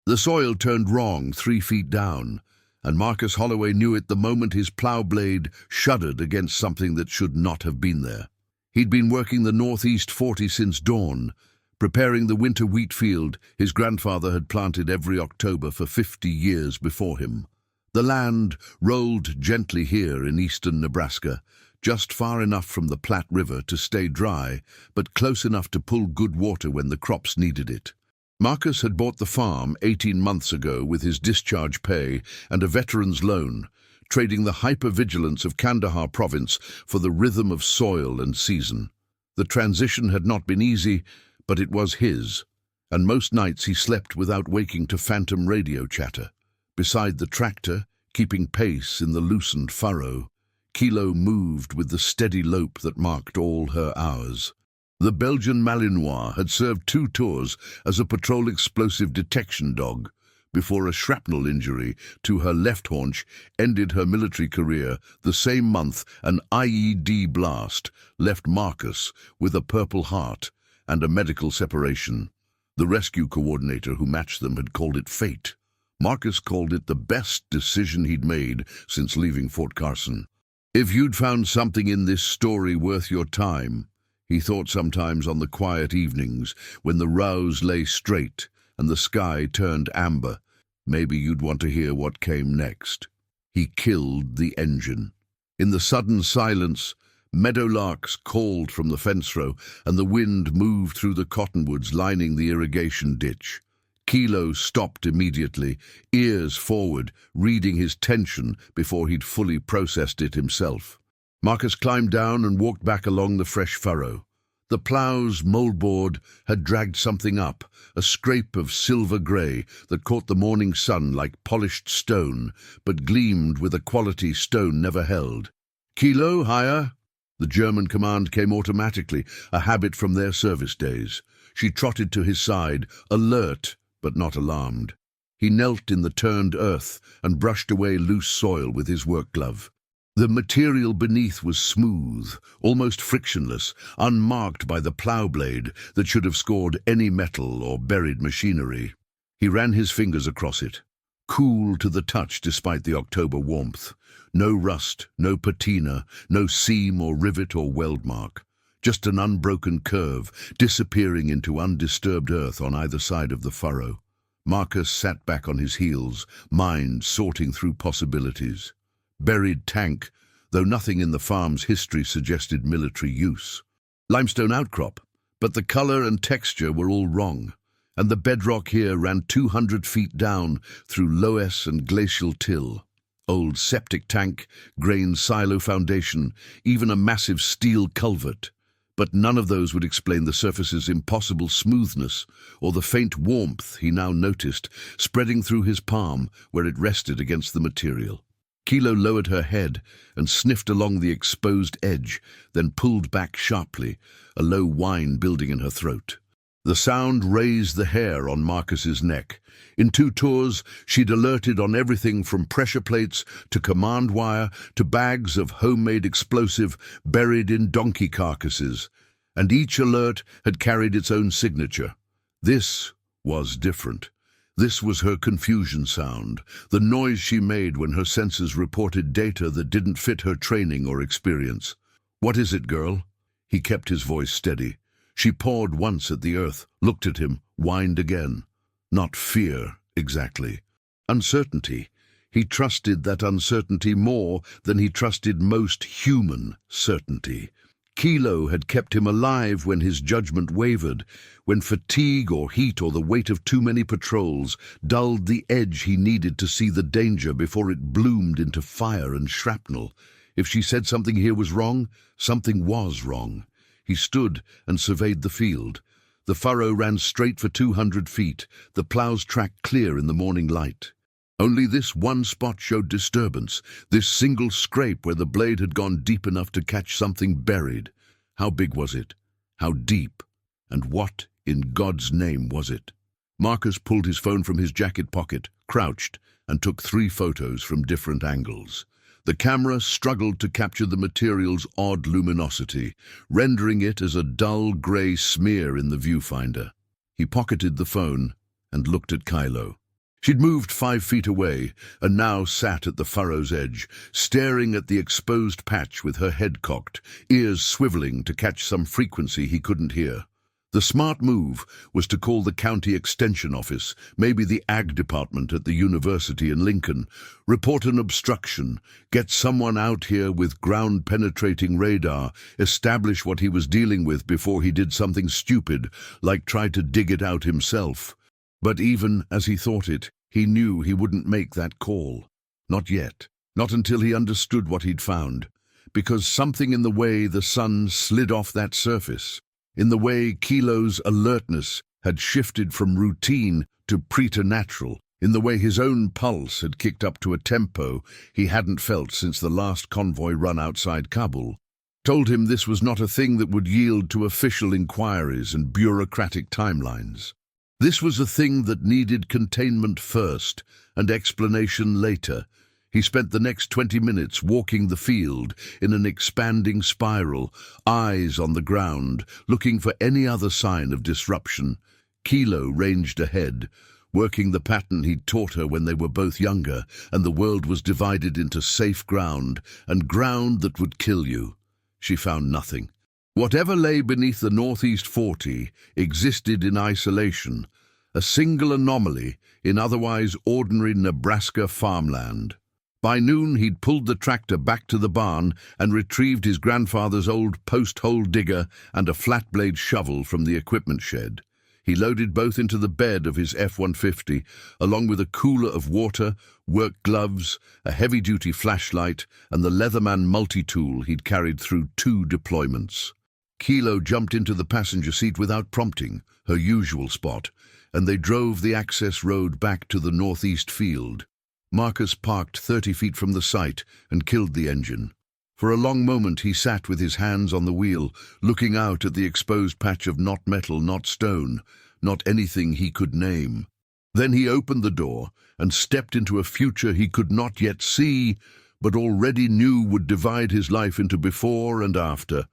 The soil turned wrong 3 feet down, and Marcus Holloway knew it the moment his plough blade shuddered against something that should not have been there. He'd been working the northeast 40 since dawn, preparing the winter wheat field his grandfather had planted every October for 50 years before him. The land rolled gently here in eastern Nebraska, just far enough from the Platte River to stay dry, but close enough to pull good water when the crops needed it. Marcus had bought the farm 18 months ago with his discharge pay and a veteran's loan, trading the hypervigilance of Kandahar province for the rhythm of soil and season. The transition had not been easy, but it was his, and most nights he slept without waking to phantom radio chatter. Beside the tractor, keeping pace in the loosened furrow, Kilo moved with the steady lope that marked all her hours. The Belgian Malinois had served 2 tours as a patrol explosive detection dog before a shrapnel injury to her left haunch ended her military career the same month an IED blast left Marcus with a Purple Heart and a medical separation. The rescue coordinator who matched them had called it fate. Marcus called it the best decision he'd made since leaving Fort Carson. If you'd found something in this story worth your time, he thought sometimes on the quiet evenings when the rows lay straight and the sky turned amber, maybe you'd want to hear what came next. He killed the engine. In the sudden silence, meadowlarks called from the fence row and the wind moved through the cottonwoods lining the irrigation ditch. Kilo stopped immediately, ears forward, reading his tension before he'd fully processed it himself. Marcus climbed down and walked back along the fresh furrow. The plough's moldboard had dragged something up, a scrape of silver grey that caught the morning sun like polished stone, but gleamed with a quality stone never held. "Kilo, higher!" The German command came automatically, a habit from their service days. She trotted to his side, alert but not alarmed. He knelt in the turned earth and brushed away loose soil with his work glove. The material beneath was smooth, almost frictionless, unmarked by the plough blade that should have scored any metal or buried machinery. He ran his fingers across it, cool to the touch despite the October warmth. No rust, no patina, no seam or rivet or weld mark. Just an unbroken curve, disappearing into undisturbed earth on either side of the furrow. Marcus sat back on his heels, mind sorting through possibilities. Buried tank, though nothing in the farm's history suggested military use. Limestone outcrop, but the color and texture were all wrong, and the bedrock here ran 200 feet down through loess and glacial till. Old septic tank, grain silo foundation, even a massive steel culvert. But none of those would explain the surface's impossible smoothness or the faint warmth he now noticed spreading through his palm where it rested against the material. Kilo lowered her head and sniffed along the exposed edge, then pulled back sharply, a low whine building in her throat. The sound raised the hair on Marcus's neck. In 2 tours, she'd alerted on everything from pressure plates to command wire to bags of homemade explosive buried in donkey carcasses, and each alert had carried its own signature. This was different. This was her confusion sound, the noise she made when her senses reported data that didn't fit her training or experience. "What is it, girl?" He kept his voice steady. She pawed once at the earth, looked at him, whined again. Not fear, exactly. Uncertainty. He trusted that uncertainty more than he trusted most human certainty. Kilo had kept him alive when his judgment wavered, when fatigue or heat or the weight of too many patrols dulled the edge he needed to see the danger before it bloomed into fire and shrapnel. If she said something here was wrong, something was wrong. He stood and surveyed the field. The furrow ran straight for 200 feet, the plough's track clear in the morning light. Only this one spot showed disturbance, this single scrape where the blade had gone deep enough to catch something buried. How big was it? How deep? And what, in God's name, was it? Marcus pulled his phone from his jacket pocket, crouched, and took 3 photos from different angles. The camera struggled to capture the material's odd luminosity, rendering it as a dull grey smear in the viewfinder. He pocketed the phone and looked at Kilo. She'd moved 5 feet away and now sat at the furrow's edge, staring at the exposed patch with her head cocked, ears swiveling to catch some frequency he couldn't hear. The smart move was to call the county extension office, maybe the ag department at the university in Lincoln, report an obstruction, get someone out here with ground-penetrating radar, establish what he was dealing with before he did something stupid, like try to dig it out himself. But even as he thought it, he knew he wouldn't make that call. Not yet. Not until he understood what he'd found. Because something in the way the sun slid off that surface, in the way Kilo's alertness had shifted from routine to preternatural, in the way his own pulse had kicked up to a tempo he hadn't felt since the last convoy run outside Kabul, told him this was not a thing that would yield to official inquiries and bureaucratic timelines. This was a thing that needed containment first and explanation later. He spent the next 20 minutes walking the field in an expanding spiral, eyes on the ground, looking for any other sign of disruption. Kilo ranged ahead, working the pattern he'd taught her when they were both younger, and the world was divided into safe ground and ground that would kill you. She found nothing. Whatever lay beneath the Northeast 40 existed in isolation, a single anomaly in otherwise ordinary Nebraska farmland. By noon, he'd pulled the tractor back to the barn and retrieved his grandfather's old post-hole digger and a flat-blade shovel from the equipment shed. He loaded both into the bed of his F-150, along with a cooler of water, work gloves, a heavy-duty flashlight, and the Leatherman multi-tool he'd carried through 2 deployments. Kilo jumped into the passenger seat without prompting, her usual spot, and they drove the access road back to the northeast field. Marcus parked 30 feet from the site and killed the engine. For a long moment he sat with his hands on the wheel, looking out at the exposed patch of not metal, not stone, not anything he could name. Then he opened the door and stepped into a future he could not yet see, but already knew would divide his life into before and after,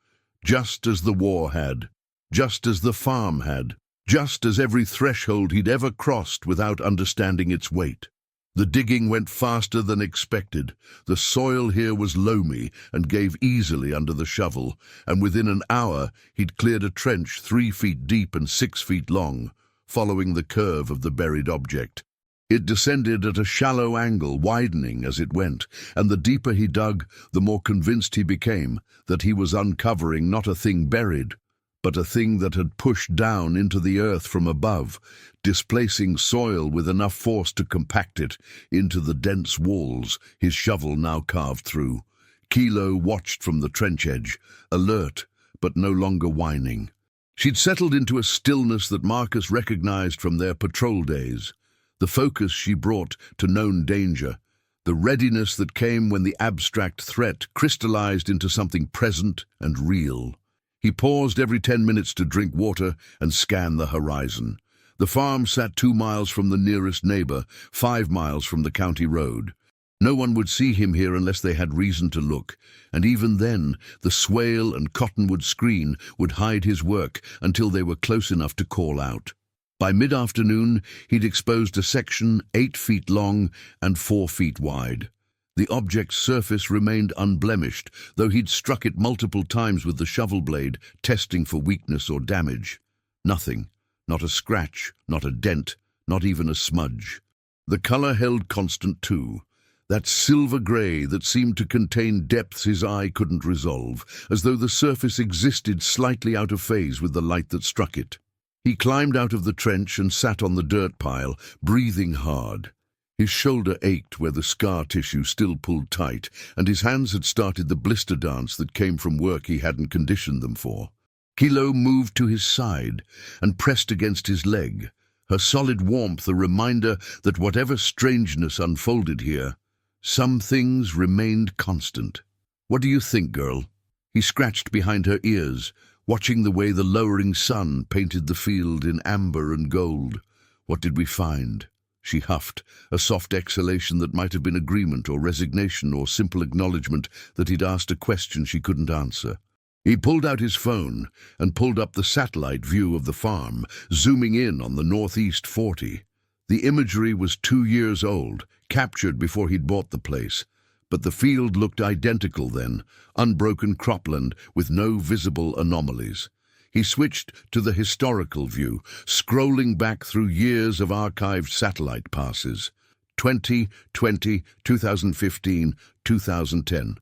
just as the war had, just as the farm had, just as every threshold he'd ever crossed without understanding its weight. The digging went faster than expected. The soil here was loamy and gave easily under the shovel, and within an hour he'd cleared a trench 3 feet deep and 6 feet long, following the curve of the buried object. It descended at a shallow angle, widening as it went, and the deeper he dug, the more convinced he became that he was uncovering not a thing buried, but a thing that had pushed down into the earth from above, displacing soil with enough force to compact it into the dense walls his shovel now carved through. Kilo watched from the trench edge, alert but no longer whining. She'd settled into a stillness that Marcus recognized from their patrol days, the focus she brought to known danger, the readiness that came when the abstract threat crystallized into something present and real. He paused every 10 minutes to drink water and scan the horizon. The farm sat 2 miles from the nearest neighbor, 5 miles from the county road. No one would see him here unless they had reason to look, and even then the swale and cottonwood screen would hide his work until they were close enough to call out. By mid-afternoon, he'd exposed a section 8 feet long and 4 feet wide. The object's surface remained unblemished, though he'd struck it multiple times with the shovel blade, testing for weakness or damage. Nothing. Not a scratch, not a dent, not even a smudge. The color held constant too, that silver gray that seemed to contain depths his eye couldn't resolve, as though the surface existed slightly out of phase with the light that struck it. He climbed out of the trench and sat on the dirt pile, breathing hard. His shoulder ached where the scar tissue still pulled tight, and his hands had started the blister dance that came from work he hadn't conditioned them for. Kilo moved to his side and pressed against his leg, her solid warmth a reminder that whatever strangeness unfolded here, some things remained constant. "What do you think, girl?" He scratched behind her ears, watching the way the lowering sun painted the field in amber and gold. "What did we find?" She huffed, a soft exhalation that might have been agreement or resignation or simple acknowledgement that he'd asked a question she couldn't answer. He pulled out his phone and pulled up the satellite view of the farm, zooming in on the Northeast 40. The imagery was 2 years old, captured before he'd bought the place, but the field looked identical then, unbroken cropland with no visible anomalies. He switched to the historical view, scrolling back through years of archived satellite passes. 2020, 2015, 2010.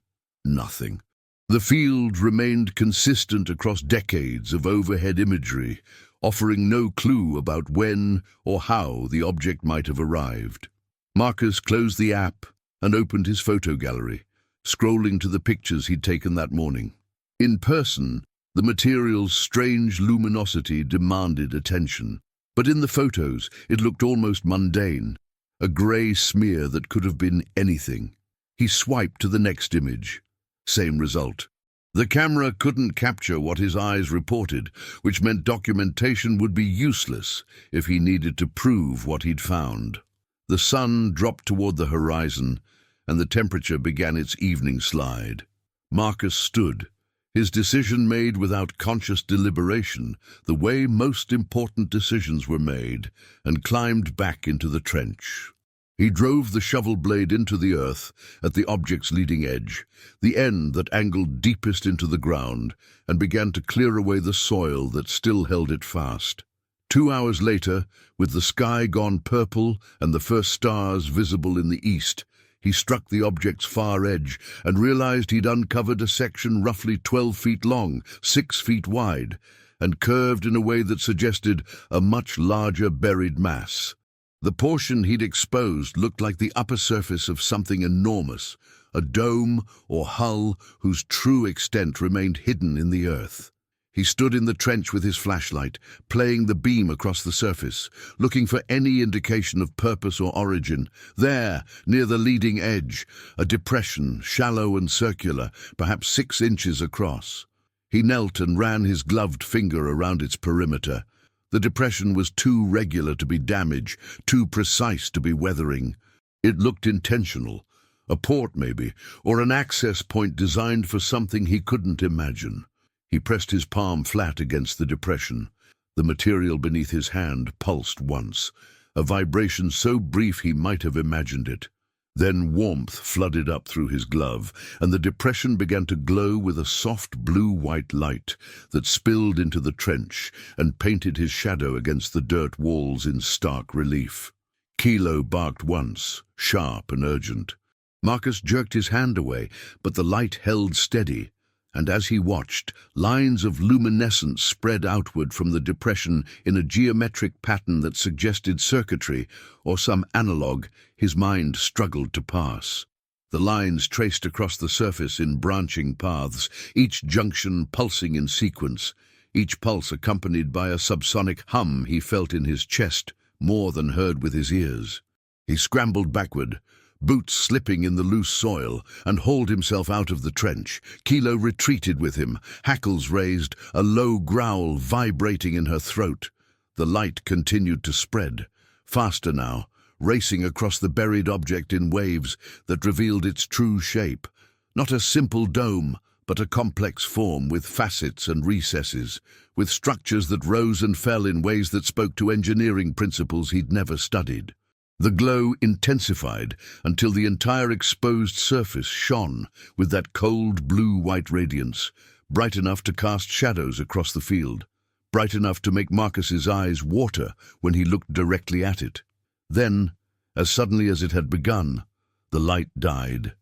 Nothing. The field remained consistent across decades of overhead imagery, offering no clue about when or how the object might have arrived. Marcus closed the app and opened his photo gallery, scrolling to the pictures he'd taken that morning. In person, the material's strange luminosity demanded attention, but in the photos it looked almost mundane, a grey smear that could have been anything. He swiped to the next image. Same result. The camera couldn't capture what his eyes reported, which meant documentation would be useless if he needed to prove what he'd found. The sun dropped toward the horizon, and the temperature began its evening slide. Marcus stood, his decision made without conscious deliberation, the way most important decisions were made, and climbed back into the trench. He drove the shovel blade into the earth at the object's leading edge, the end that angled deepest into the ground, and began to clear away the soil that still held it fast. 2 hours later, with the sky gone purple and the first stars visible in the east, he struck the object's far edge and realized he'd uncovered a section roughly 12 feet long, 6 feet wide, and curved in a way that suggested a much larger buried mass. The portion he'd exposed looked like the upper surface of something enormous, a dome or hull whose true extent remained hidden in the earth. He stood in the trench with his flashlight, playing the beam across the surface, looking for any indication of purpose or origin. There, near the leading edge, a depression, shallow and circular, perhaps 6 inches across. He knelt and ran his gloved finger around its perimeter. The depression was too regular to be damage, too precise to be weathering. It looked intentional, a port maybe, or an access point designed for something he couldn't imagine. He pressed his palm flat against the depression. The material beneath his hand pulsed once, a vibration so brief he might have imagined it. Then warmth flooded up through his glove, and the depression began to glow with a soft blue-white light that spilled into the trench and painted his shadow against the dirt walls in stark relief. Kilo barked once, sharp and urgent. Marcus jerked his hand away, but the light held steady, and as he watched, lines of luminescence spread outward from the depression in a geometric pattern that suggested circuitry or some analog his mind struggled to pass. The lines traced across the surface in branching paths, each junction pulsing in sequence, each pulse accompanied by a subsonic hum he felt in his chest more than heard with his ears. He scrambled backward, boots slipping in the loose soil, and hauled himself out of the trench. Kilo retreated with him, hackles raised, a low growl vibrating in her throat. The light continued to spread, faster now, racing across the buried object in waves that revealed its true shape. Not a simple dome, but a complex form with facets and recesses, with structures that rose and fell in ways that spoke to engineering principles he'd never studied. The glow intensified until the entire exposed surface shone with that cold blue-white radiance, bright enough to cast shadows across the field, bright enough to make Marcus's eyes water when he looked directly at it. Then, as suddenly as it had begun, the light died.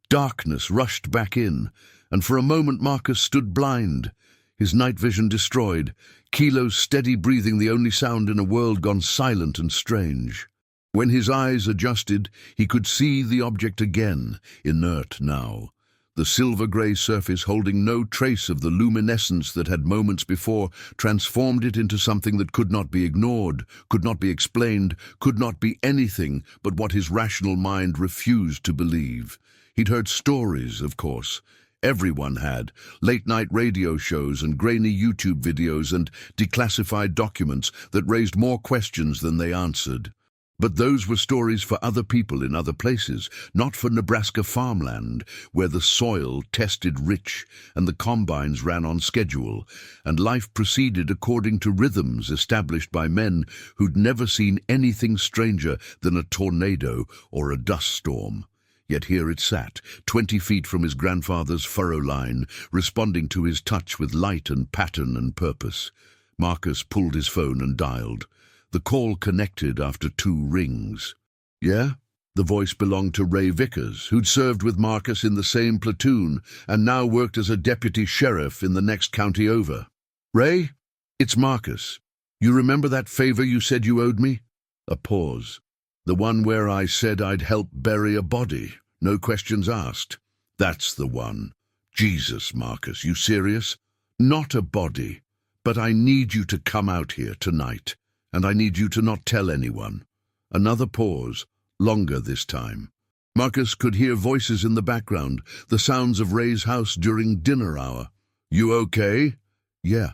Darkness rushed back in, and for a moment Marcus stood blind, his night vision destroyed, Kilo's steady breathing the only sound in a world gone silent and strange. When his eyes adjusted, he could see the object again, inert now, the silver-grey surface holding no trace of the luminescence that had moments before transformed it into something that could not be ignored, could not be explained, could not be anything but what his rational mind refused to believe. He'd heard stories, of course. Everyone had. Late-night radio shows and grainy YouTube videos and declassified documents that raised more questions than they answered. But those were stories for other people in other places, not for Nebraska farmland, where the soil tested rich and the combines ran on schedule, and life proceeded according to rhythms established by men who'd never seen anything stranger than a tornado or a dust storm. Yet here it sat, 20 feet from his grandfather's furrow line, responding to his touch with light and pattern and purpose. Marcus pulled his phone and dialed. The call connected after 2 rings. Yeah? The voice belonged to Ray Vickers, who'd served with Marcus in the same platoon and now worked as a deputy sheriff in the next county over. Ray? It's Marcus. You remember that favor you said you owed me? A pause. The one where I said I'd help bury a body, no questions asked. That's the one. Jesus, Marcus, you serious? Not a body, but I need you to come out here tonight. And I need you to not tell anyone. Another pause, longer this time. Marcus could hear voices in the background, the sounds of Ray's house during dinner hour. You okay? Yeah,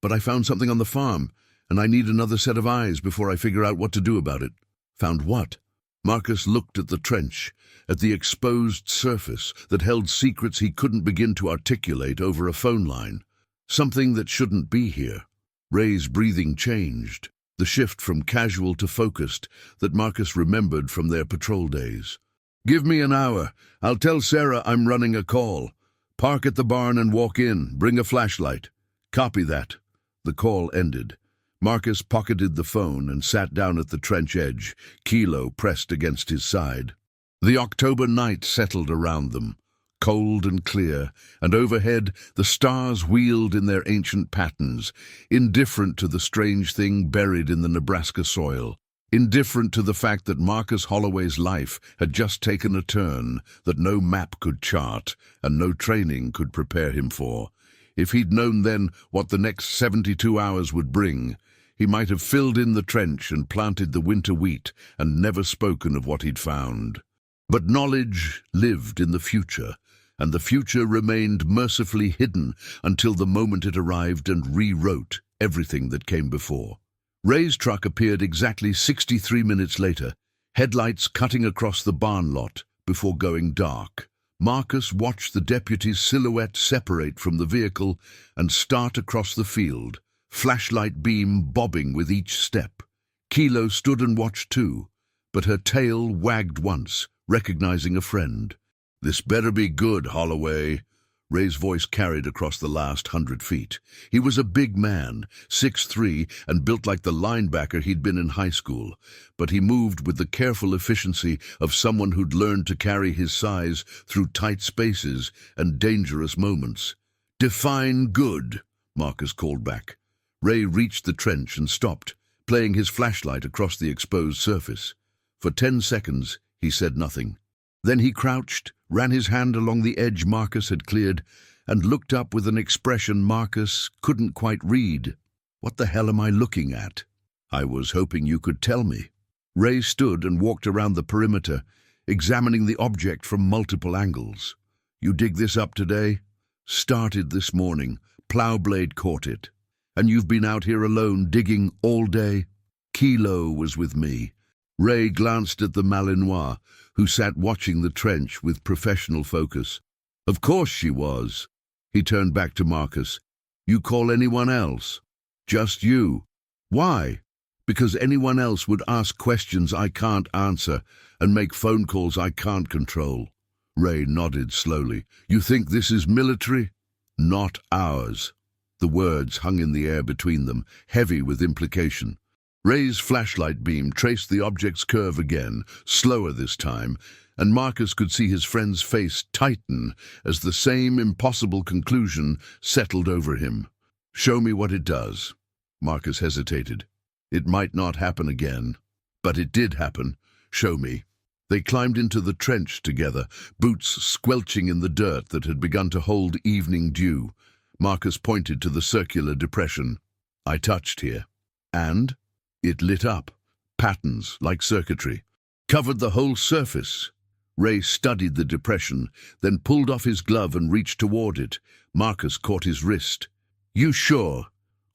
but I found something on the farm, and I need another set of eyes before I figure out what to do about it. Found what? Marcus looked at the trench, at the exposed surface that held secrets he couldn't begin to articulate over a phone line. Something that shouldn't be here. Ray's breathing changed. The shift from casual to focused that Marcus remembered from their patrol days. Give me an hour. I'll tell Sarah I'm running a call. Park at the barn and walk in. Bring a flashlight. Copy that. The call ended. Marcus pocketed the phone and sat down at the trench edge, Kilo pressed against his side. The October night settled around them, cold and clear, and overhead the stars wheeled in their ancient patterns, indifferent to the strange thing buried in the Nebraska soil, indifferent to the fact that Marcus Holloway's life had just taken a turn that no map could chart and no training could prepare him for. If he'd known then what the next 72 hours would bring, he might have filled in the trench and planted the winter wheat and never spoken of what he'd found. But knowledge lived in the future, and the future remained mercifully hidden until the moment it arrived and rewrote everything that came before. Ray's truck appeared exactly 63 minutes later, headlights cutting across the barn lot before going dark. Marcus watched the deputy's silhouette separate from the vehicle and start across the field, flashlight beam bobbing with each step. Kilo stood and watched too, but her tail wagged once, recognizing a friend. This better be good, Holloway. Ray's voice carried across the last 100 feet. He was a big man, 6'3", and built like the linebacker he'd been in high school, but he moved with the careful efficiency of someone who'd learned to carry his size through tight spaces and dangerous moments. Define good, Marcus called back. Ray reached the trench and stopped, playing his flashlight across the exposed surface. For 10 seconds, he said nothing. Then he crouched, ran his hand along the edge Marcus had cleared, and looked up with an expression Marcus couldn't quite read. What the hell am I looking at? I was hoping you could tell me. Ray stood and walked around the perimeter, examining the object from multiple angles. You dig this up today? Started this morning. Plow blade caught it. And you've been out here alone digging all day? Kilo was with me. Ray glanced at the Malinois, who sat watching the trench with professional focus. Of course she was. He turned back to Marcus. You call anyone else? Just you. Why? Because anyone else would ask questions I can't answer and make phone calls I can't control. Ray nodded slowly. You think this is military? Not ours. The words hung in the air between them, heavy with implication. Ray's flashlight beam traced the object's curve again, slower this time, and Marcus could see his friend's face tighten as the same impossible conclusion settled over him. Show me what it does. Marcus hesitated. It might not happen again. But it did happen. Show me. They climbed into the trench together, boots squelching in the dirt that had begun to hold evening dew. Marcus pointed to the circular depression. I touched here. And? It lit up. Patterns, like circuitry. Covered the whole surface. Ray studied the depression, then pulled off his glove and reached toward it. Marcus caught his wrist. You sure?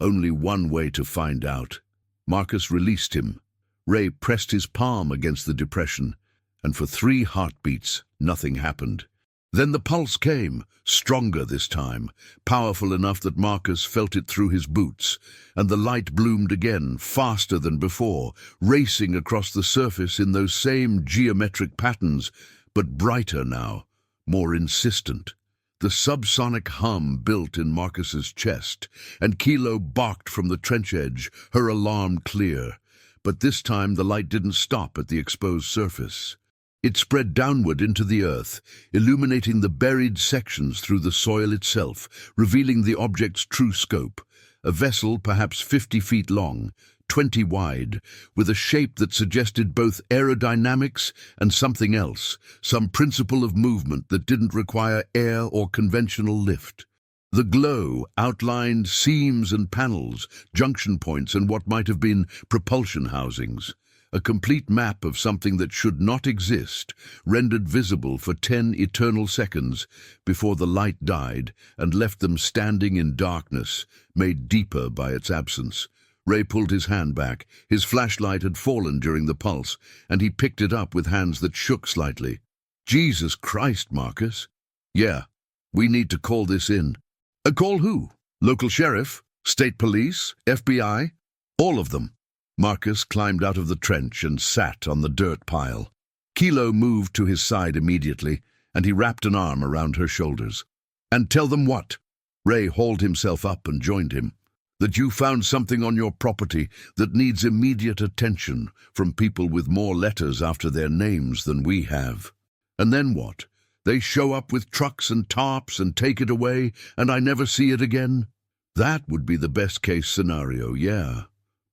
Only one way to find out. Marcus released him. Ray pressed his palm against the depression, and for 3 heartbeats, nothing happened. Then the pulse came, stronger this time, powerful enough that Marcus felt it through his boots, and the light bloomed again, faster than before, racing across the surface in those same geometric patterns, but brighter now, more insistent. The subsonic hum built in Marcus's chest, and Kilo barked from the trench edge, her alarm clear. But this time the light didn't stop at the exposed surface. It spread downward into the earth, illuminating the buried sections through the soil itself, revealing the object's true scope. A vessel perhaps 50 feet long, 20 wide, with a shape that suggested both aerodynamics and something else, some principle of movement that didn't require air or conventional lift. The glow outlined seams and panels, junction points, and what might have been propulsion housings. A complete map of something that should not exist, rendered visible for 10 eternal seconds before the light died and left them standing in darkness, made deeper by its absence. Ray pulled his hand back. His flashlight had fallen during the pulse, and he picked it up with hands that shook slightly. Jesus Christ, Marcus. Yeah, we need to call this in. Call who? Local sheriff? State police? FBI? All of them. Marcus climbed out of the trench and sat on the dirt pile. Kilo moved to his side immediately, and he wrapped an arm around her shoulders. And tell them what? Ray hauled himself up and joined him. That you found something on your property that needs immediate attention from people with more letters after their names than we have. And then what? They show up with trucks and tarps and take it away, and I never see it again? That would be the best-case scenario, yeah.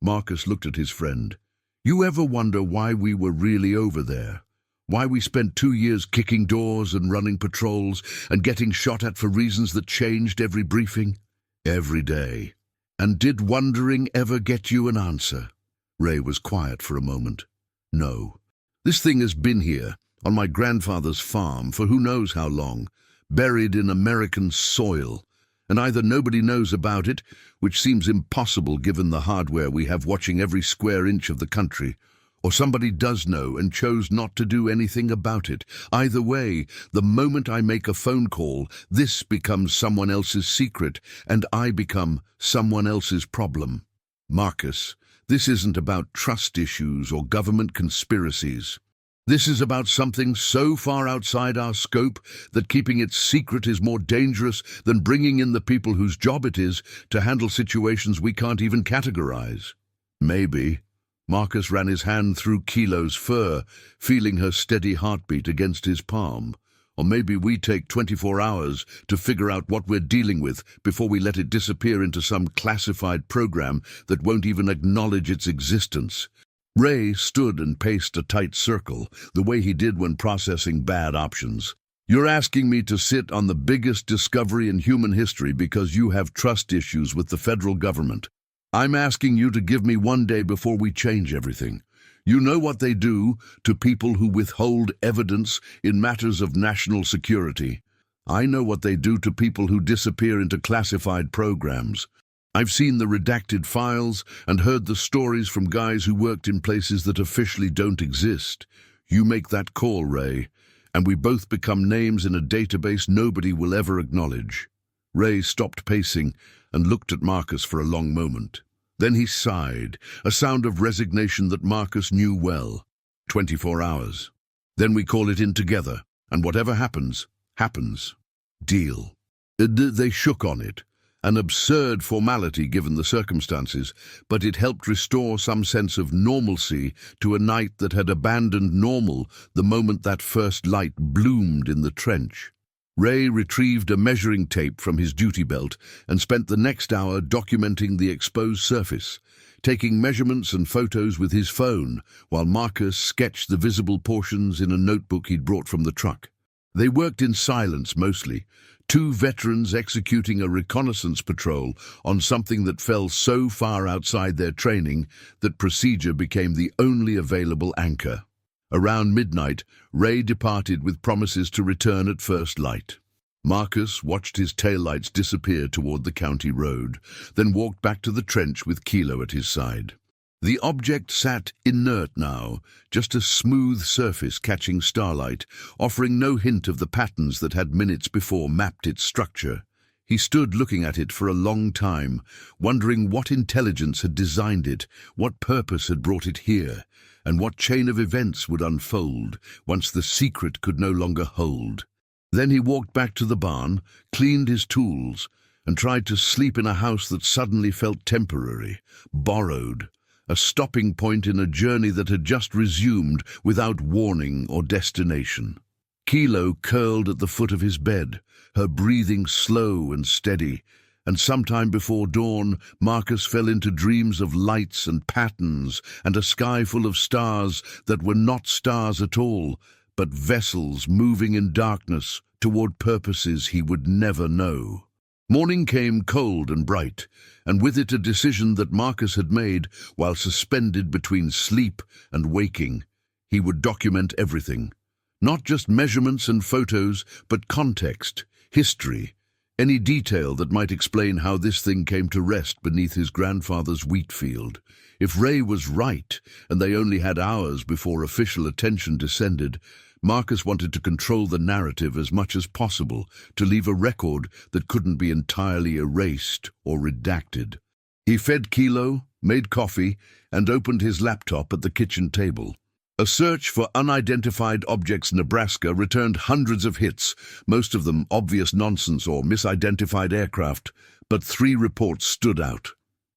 Marcus looked at his friend. You ever wonder why we were really over there? Why we spent 2 years kicking doors and running patrols and getting shot at for reasons that changed every briefing? Every day. And did wondering ever get you an answer? Ray was quiet for a moment. No. This thing has been here, on my grandfather's farm, for who knows how long, buried in American soil. And either nobody knows about it, which seems impossible given the hardware we have watching every square inch of the country, or somebody does know and chose not to do anything about it. Either way, the moment I make a phone call, this becomes someone else's secret, and I become someone else's problem. Marcus, this isn't about trust issues or government conspiracies. This is about something so far outside our scope that keeping it secret is more dangerous than bringing in the people whose job it is to handle situations we can't even categorize. Maybe. Marcus ran his hand through Kilo's fur, feeling her steady heartbeat against his palm. Or maybe we take 24 hours to figure out what we're dealing with before we let it disappear into some classified program that won't even acknowledge its existence. Ray stood and paced a tight circle, the way he did when processing bad options. You're asking me to sit on the biggest discovery in human history because you have trust issues with the federal government. I'm asking you to give me 1 day before we change everything. You know what they do to people who withhold evidence in matters of national security. I know what they do to people who disappear into classified programs. I've seen the redacted files and heard the stories from guys who worked in places that officially don't exist. You make that call, Ray, and we both become names in a database nobody will ever acknowledge. Ray stopped pacing and looked at Marcus for a long moment. Then he sighed, a sound of resignation that Marcus knew well. 24 hours. Then we call it in together, and whatever happens, happens. Deal. They shook on it. An absurd formality given the circumstances, but it helped restore some sense of normalcy to a night that had abandoned normal the moment that first light bloomed in the trench. Ray retrieved a measuring tape from his duty belt and spent the next hour documenting the exposed surface, taking measurements and photos with his phone, while Marcus sketched the visible portions in a notebook he'd brought from the truck. They worked in silence mostly, 2 veterans executing a reconnaissance patrol on something that fell so far outside their training that procedure became the only available anchor. Around midnight, Ray departed with promises to return at first light. Marcus watched his taillights disappear toward the county road, then walked back to the trench with Kilo at his side. The object sat inert now, just a smooth surface catching starlight, offering no hint of the patterns that had minutes before mapped its structure. He stood looking at it for a long time, wondering what intelligence had designed it, what purpose had brought it here, and what chain of events would unfold once the secret could no longer hold. Then he walked back to the barn, cleaned his tools, and tried to sleep in a house that suddenly felt temporary, borrowed, a stopping point in a journey that had just resumed without warning or destination. Kilo curled at the foot of his bed, her breathing slow and steady, and sometime before dawn, Marcus fell into dreams of lights and patterns and a sky full of stars that were not stars at all, but vessels moving in darkness toward purposes he would never know. Morning came cold and bright, and with it a decision that Marcus had made while suspended between sleep and waking. He would document everything. Not just measurements and photos, but context, history, any detail that might explain how this thing came to rest beneath his grandfather's wheat field. If Ray was right, and they only had hours before official attention descended, Marcus wanted to control the narrative as much as possible, to leave a record that couldn't be entirely erased or redacted. He fed Kilo, made coffee, and opened his laptop at the kitchen table. A search for unidentified objects Nebraska returned hundreds of hits, most of them obvious nonsense or misidentified aircraft, but 3 reports stood out.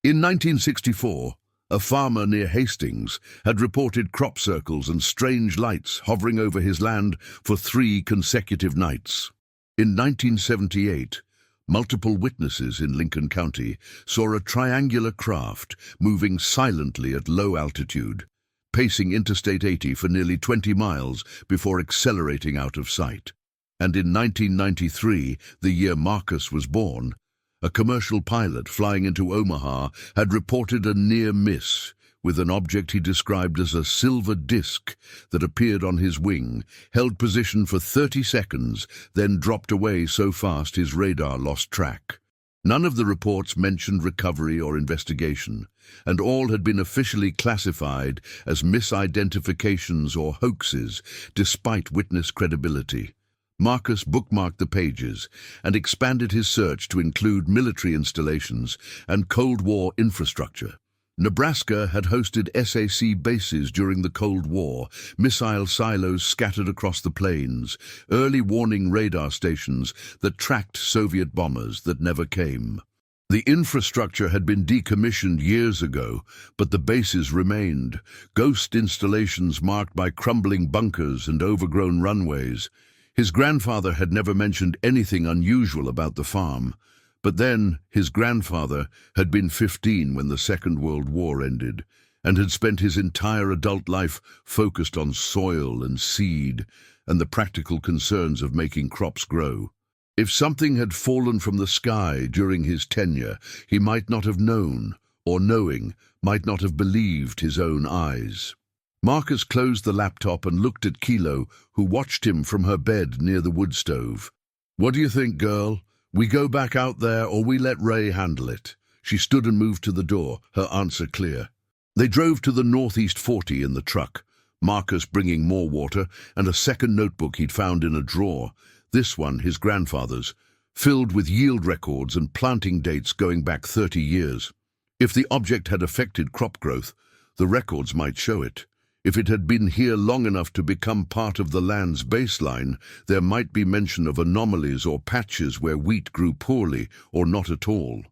In 1964, a farmer near Hastings had reported crop circles and strange lights hovering over his land for 3 consecutive nights. In 1978, multiple witnesses in Lincoln County saw a triangular craft moving silently at low altitude, pacing Interstate 80 for nearly 20 miles before accelerating out of sight. And in 1993, the year Marcus was born, a commercial pilot flying into Omaha had reported a near miss with an object he described as a silver disc that appeared on his wing, held position for 30 seconds, then dropped away so fast his radar lost track. None of the reports mentioned recovery or investigation, and all had been officially classified as misidentifications or hoaxes, despite witness credibility. Marcus bookmarked the pages and expanded his search to include military installations and Cold War infrastructure. Nebraska had hosted SAC bases during the Cold War, missile silos scattered across the plains, early warning radar stations that tracked Soviet bombers that never came. The infrastructure had been decommissioned years ago, but the bases remained, ghost installations marked by crumbling bunkers and overgrown runways. His grandfather had never mentioned anything unusual about the farm, but then his grandfather had been 15 when the Second World War ended, and had spent his entire adult life focused on soil and seed and the practical concerns of making crops grow. If something had fallen from the sky during his tenure, he might not have known, or knowing, might not have believed his own eyes. Marcus closed the laptop and looked at Kilo, who watched him from her bed near the wood stove. "What do you think, girl? We go back out there or we let Ray handle it?" She stood and moved to the door, her answer clear. They drove to the Northeast 40 in the truck, Marcus bringing more water and a second notebook he'd found in a drawer, this one his grandfather's, filled with yield records and planting dates going back 30 years. If the object had affected crop growth, the records might show it. If it had been here long enough to become part of the land's baseline, there might be mention of anomalies or patches where wheat grew poorly or not at all.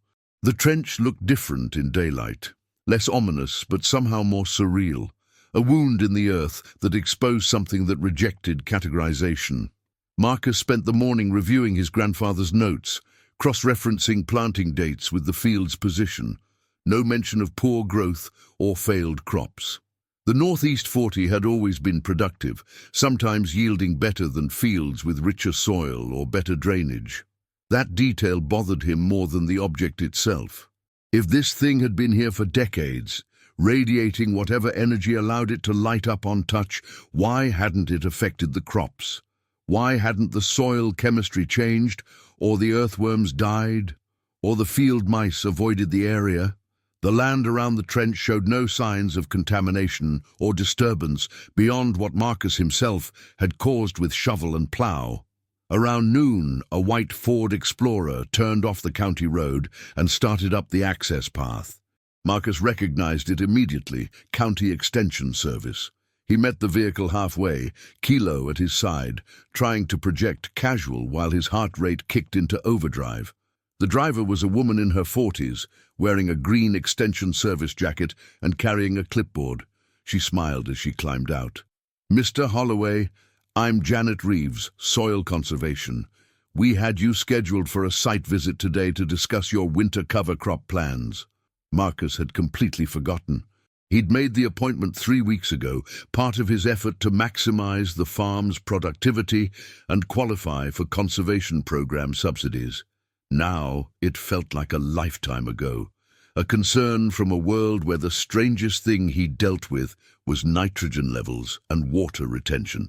The trench looked different in daylight, less ominous but somehow more surreal, a wound in the earth that exposed something that rejected categorization. Marcus spent the morning reviewing his grandfather's notes, cross-referencing planting dates with the field's position. No mention of poor growth or failed crops. The Northeast 40 had always been productive, sometimes yielding better than fields with richer soil or better drainage. That detail bothered him more than the object itself. If this thing had been here for decades, radiating whatever energy allowed it to light up on touch, why hadn't it affected the crops? Why hadn't the soil chemistry changed, or the earthworms died, or the field mice avoided the area? The land around the trench showed no signs of contamination or disturbance beyond what Marcus himself had caused with shovel and plough. Around noon, a white Ford Explorer turned off the county road and started up the access path. Marcus recognized it immediately, County Extension Service. He met the vehicle halfway, Kilo at his side, trying to project casual while his heart rate kicked into overdrive. The driver was a woman in her 40s, wearing a green Extension Service jacket and carrying a clipboard. She smiled as she climbed out. "Mr. Holloway, I'm Janet Reeves, Soil Conservation. We had you scheduled for a site visit today to discuss your winter cover crop plans." Marcus had completely forgotten. He'd made the appointment 3 weeks ago, part of his effort to maximize the farm's productivity and qualify for conservation program subsidies. Now it felt like a lifetime ago, a concern from a world where the strangest thing he dealt with was nitrogen levels and water retention.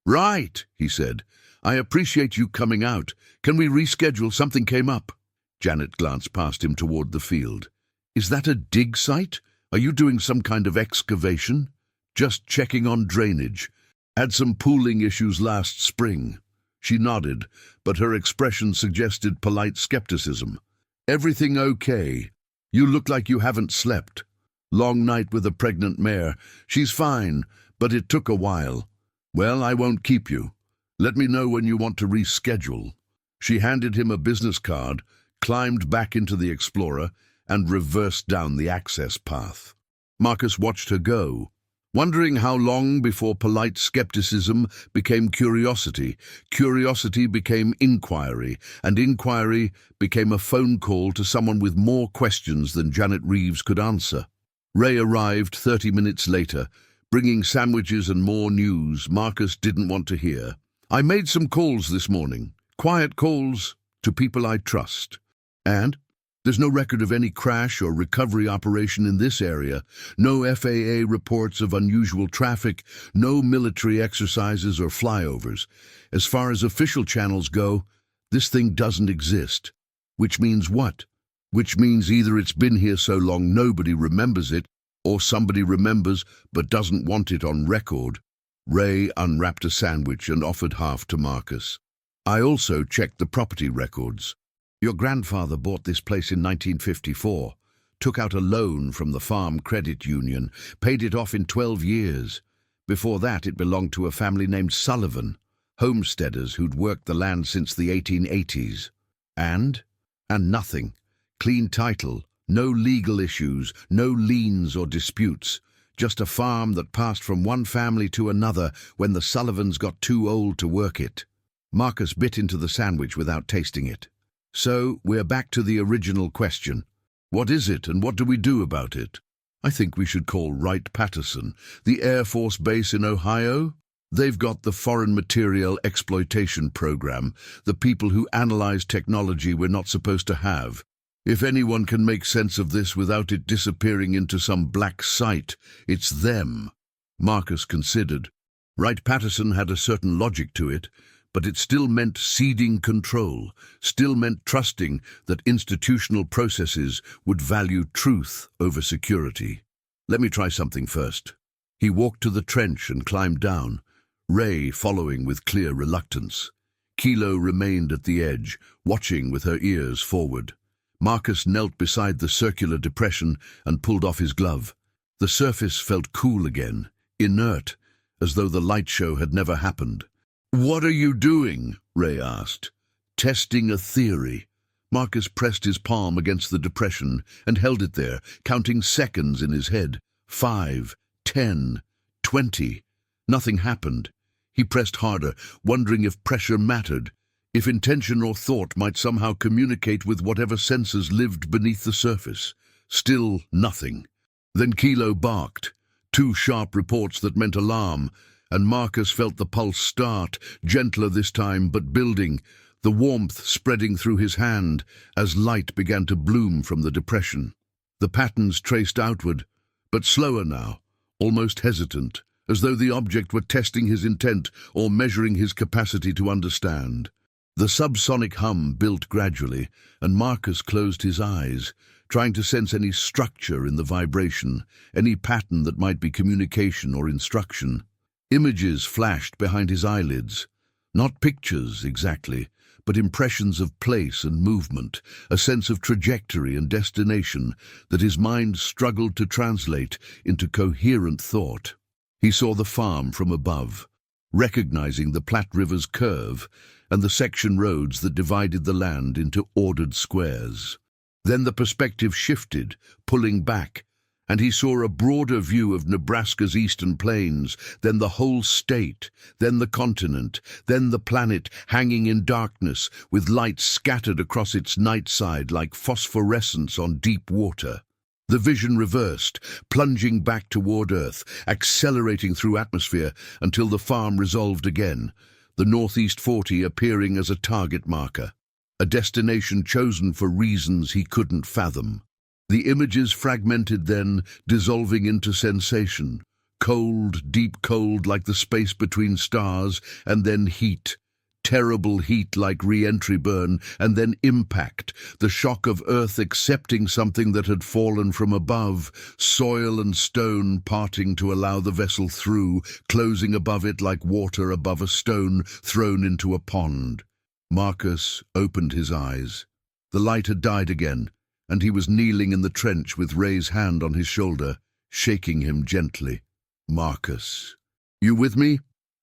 "Right," he said. "I appreciate you coming out. Can we reschedule? Something came up." Janet glanced past him toward the field. "Is that a dig site? Are you doing some kind of excavation?" "Just checking on drainage. Had some pooling issues last spring." She nodded, but her expression suggested polite skepticism. "Everything okay? You look like you haven't slept." "Long night with a pregnant mare. She's fine, but it took a while." "Well, I won't keep you. Let me know when you want to reschedule." She handed him a business card, climbed back into the Explorer, and reversed down the access path. Marcus watched her go, wondering how long before polite skepticism became curiosity, curiosity became inquiry, and inquiry became a phone call to someone with more questions than Janet Reeves could answer. Ray arrived 30 minutes later, bringing sandwiches and more news Marcus didn't want to hear. "I made some calls this morning, quiet calls to people I trust. And there's no record of any crash or recovery operation in this area, no FAA reports of unusual traffic, no military exercises or flyovers. As far as official channels go, this thing doesn't exist." Which means what? Which means either it's been here so long nobody remembers it, or somebody remembers but doesn't want it on record. Ray unwrapped a sandwich and offered half to Marcus. "I also checked the property records. Your grandfather bought this place in 1954, took out a loan from the Farm Credit Union, paid it off in 12 years. Before that, it belonged to a family named Sullivan, homesteaders who'd worked the land since the 1880s. And nothing. Clean title, no legal issues, no liens or disputes. Just a farm that passed from one family to another when the Sullivans got too old to work it." Marcus bit into the sandwich without tasting it. "So, we're back to the original question. What is it and what do we do about it?" "I think we should call Wright-Patterson, the Air Force Base in Ohio. They've got the Foreign Material Exploitation Program, the people who analyze technology we're not supposed to have. If anyone can make sense of this without it disappearing into some black site, it's them." Marcus considered. Wright-Patterson had a certain logic to it, but it still meant ceding control, still meant trusting that institutional processes would value truth over security. "Let me try something first." He walked to the trench and climbed down, Ray following with clear reluctance. Kilo remained at the edge, watching with her ears forward. Marcus knelt beside the circular depression and pulled off his glove. The surface felt cool again, inert, as though the light show had never happened. "What are you doing?" Ray asked. "Testing a theory." Marcus pressed his palm against the depression and held it there, counting seconds in his head. 5, 10, 20. Nothing happened. He pressed harder, wondering if pressure mattered, if intention or thought might somehow communicate with whatever sensors lived beneath the surface. Still nothing. Then Kilo barked. 2 sharp reports that meant alarm, and Marcus felt the pulse start, gentler this time but building, the warmth spreading through his hand as light began to bloom from the depression. The patterns traced outward, but slower now, almost hesitant, as though the object were testing his intent or measuring his capacity to understand. The subsonic hum built gradually, and Marcus closed his eyes, trying to sense any structure in the vibration, any pattern that might be communication or instruction. Images flashed behind his eyelids. Not pictures, exactly, but impressions of place and movement, a sense of trajectory and destination that his mind struggled to translate into coherent thought. He saw the farm from above, recognizing the Platte River's curve and the section roads that divided the land into ordered squares. Then the perspective shifted, pulling back, and he saw a broader view of Nebraska's eastern plains, then the whole state, then the continent, then the planet hanging in darkness, with light scattered across its night side like phosphorescence on deep water. The vision reversed, plunging back toward Earth, accelerating through atmosphere until the farm resolved again, the Northeast 40 appearing as a target marker, a destination chosen for reasons he couldn't fathom. The images fragmented then, dissolving into sensation. Cold, deep cold like the space between stars, and then heat. Terrible heat like re-entry burn, and then impact, the shock of Earth accepting something that had fallen from above, soil and stone parting to allow the vessel through, closing above it like water above a stone thrown into a pond. Marcus opened his eyes. The light had died again, and he was kneeling in the trench with Ray's hand on his shoulder, shaking him gently. "Marcus, you with me?"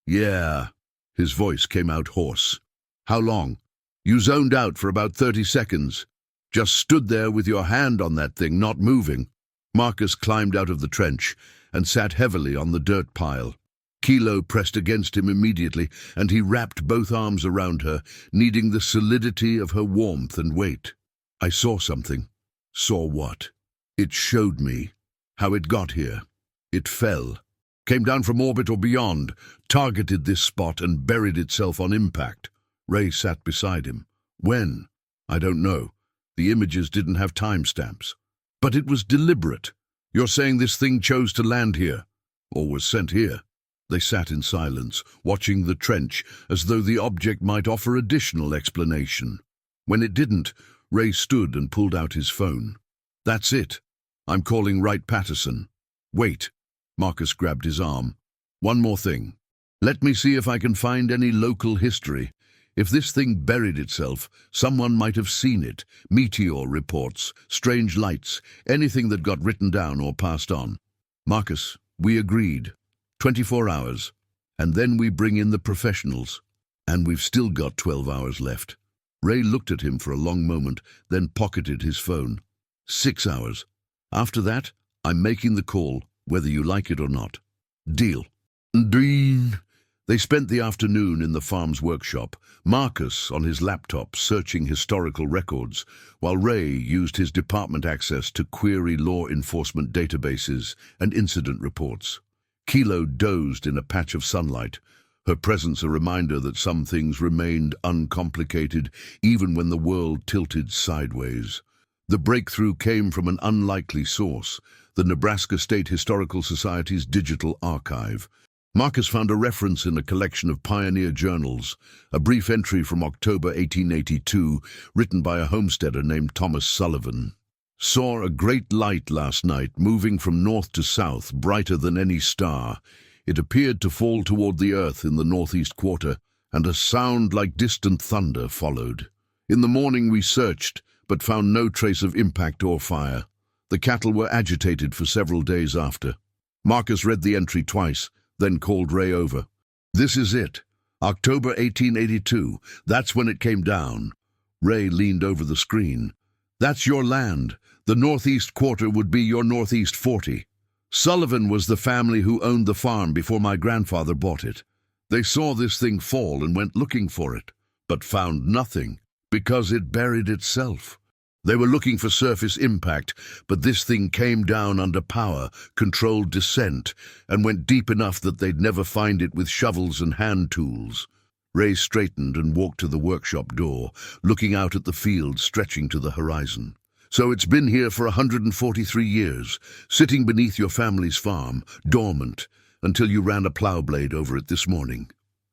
"Yeah." His voice came out hoarse. "How long?" "You zoned out for about 30 seconds. Just stood there with your hand on that thing, not moving." Marcus climbed out of the trench and sat heavily on the dirt pile. Kilo pressed against him immediately, and he wrapped both arms around her, needing the solidity of her warmth and weight. "I saw something." "Saw what?" "It showed me how it got here. It fell, came down from orbit or beyond, targeted this spot and buried itself on impact." Ray sat beside him. "When?" "I don't know. The images didn't have timestamps. But it was deliberate. You're saying this thing chose to land here, or was sent here?" They sat in silence, watching the trench, as though the object might offer additional explanation. When it didn't, Ray stood and pulled out his phone. "That's it. I'm calling Wright-Patterson." "Wait." Marcus grabbed his arm. "One more thing. Let me see if I can find any local history. If this thing buried itself, someone might have seen it. Meteor reports, strange lights, anything that got written down or passed on." "Marcus, we agreed. 24 hours. And then we bring in the professionals. And we've still got 12 hours left." Ray looked at him for a long moment, then pocketed his phone. 6 hours. After that, I'm making the call, whether you like it or not. Deal." "Dean." They spent the afternoon in the farm's workshop, Marcus on his laptop searching historical records, while Ray used his department access to query law enforcement databases and incident reports. Kilo dozed in a patch of sunlight, her presence a reminder that some things remained uncomplicated even when the world tilted sideways. The breakthrough came from an unlikely source, the Nebraska State Historical Society's digital archive. Marcus found a reference in a collection of pioneer journals, a brief entry from October 1882, written by a homesteader named Thomas Sullivan. "Saw a great light last night, moving from north to south, brighter than any star. It appeared to fall toward the earth in the northeast quarter, and a sound like distant thunder followed. In the morning we searched, but found no trace of impact or fire. The cattle were agitated for several days after." Marcus read the entry twice, then called Ray over. "This is it. October 1882. That's when it came down." Ray leaned over the screen. "That's your land. The northeast quarter would be your northeast 40. Sullivan was the family who owned the farm before my grandfather bought it. They saw this thing fall and went looking for it, but found nothing, because it buried itself. They were looking for surface impact, but this thing came down under power, controlled descent, and went deep enough that they'd never find it with shovels and hand tools." Ray straightened and walked to the workshop door, looking out at the field stretching to the horizon. "So it's been here for 143 years, sitting beneath your family's farm, dormant, until you ran a plow blade over it this morning."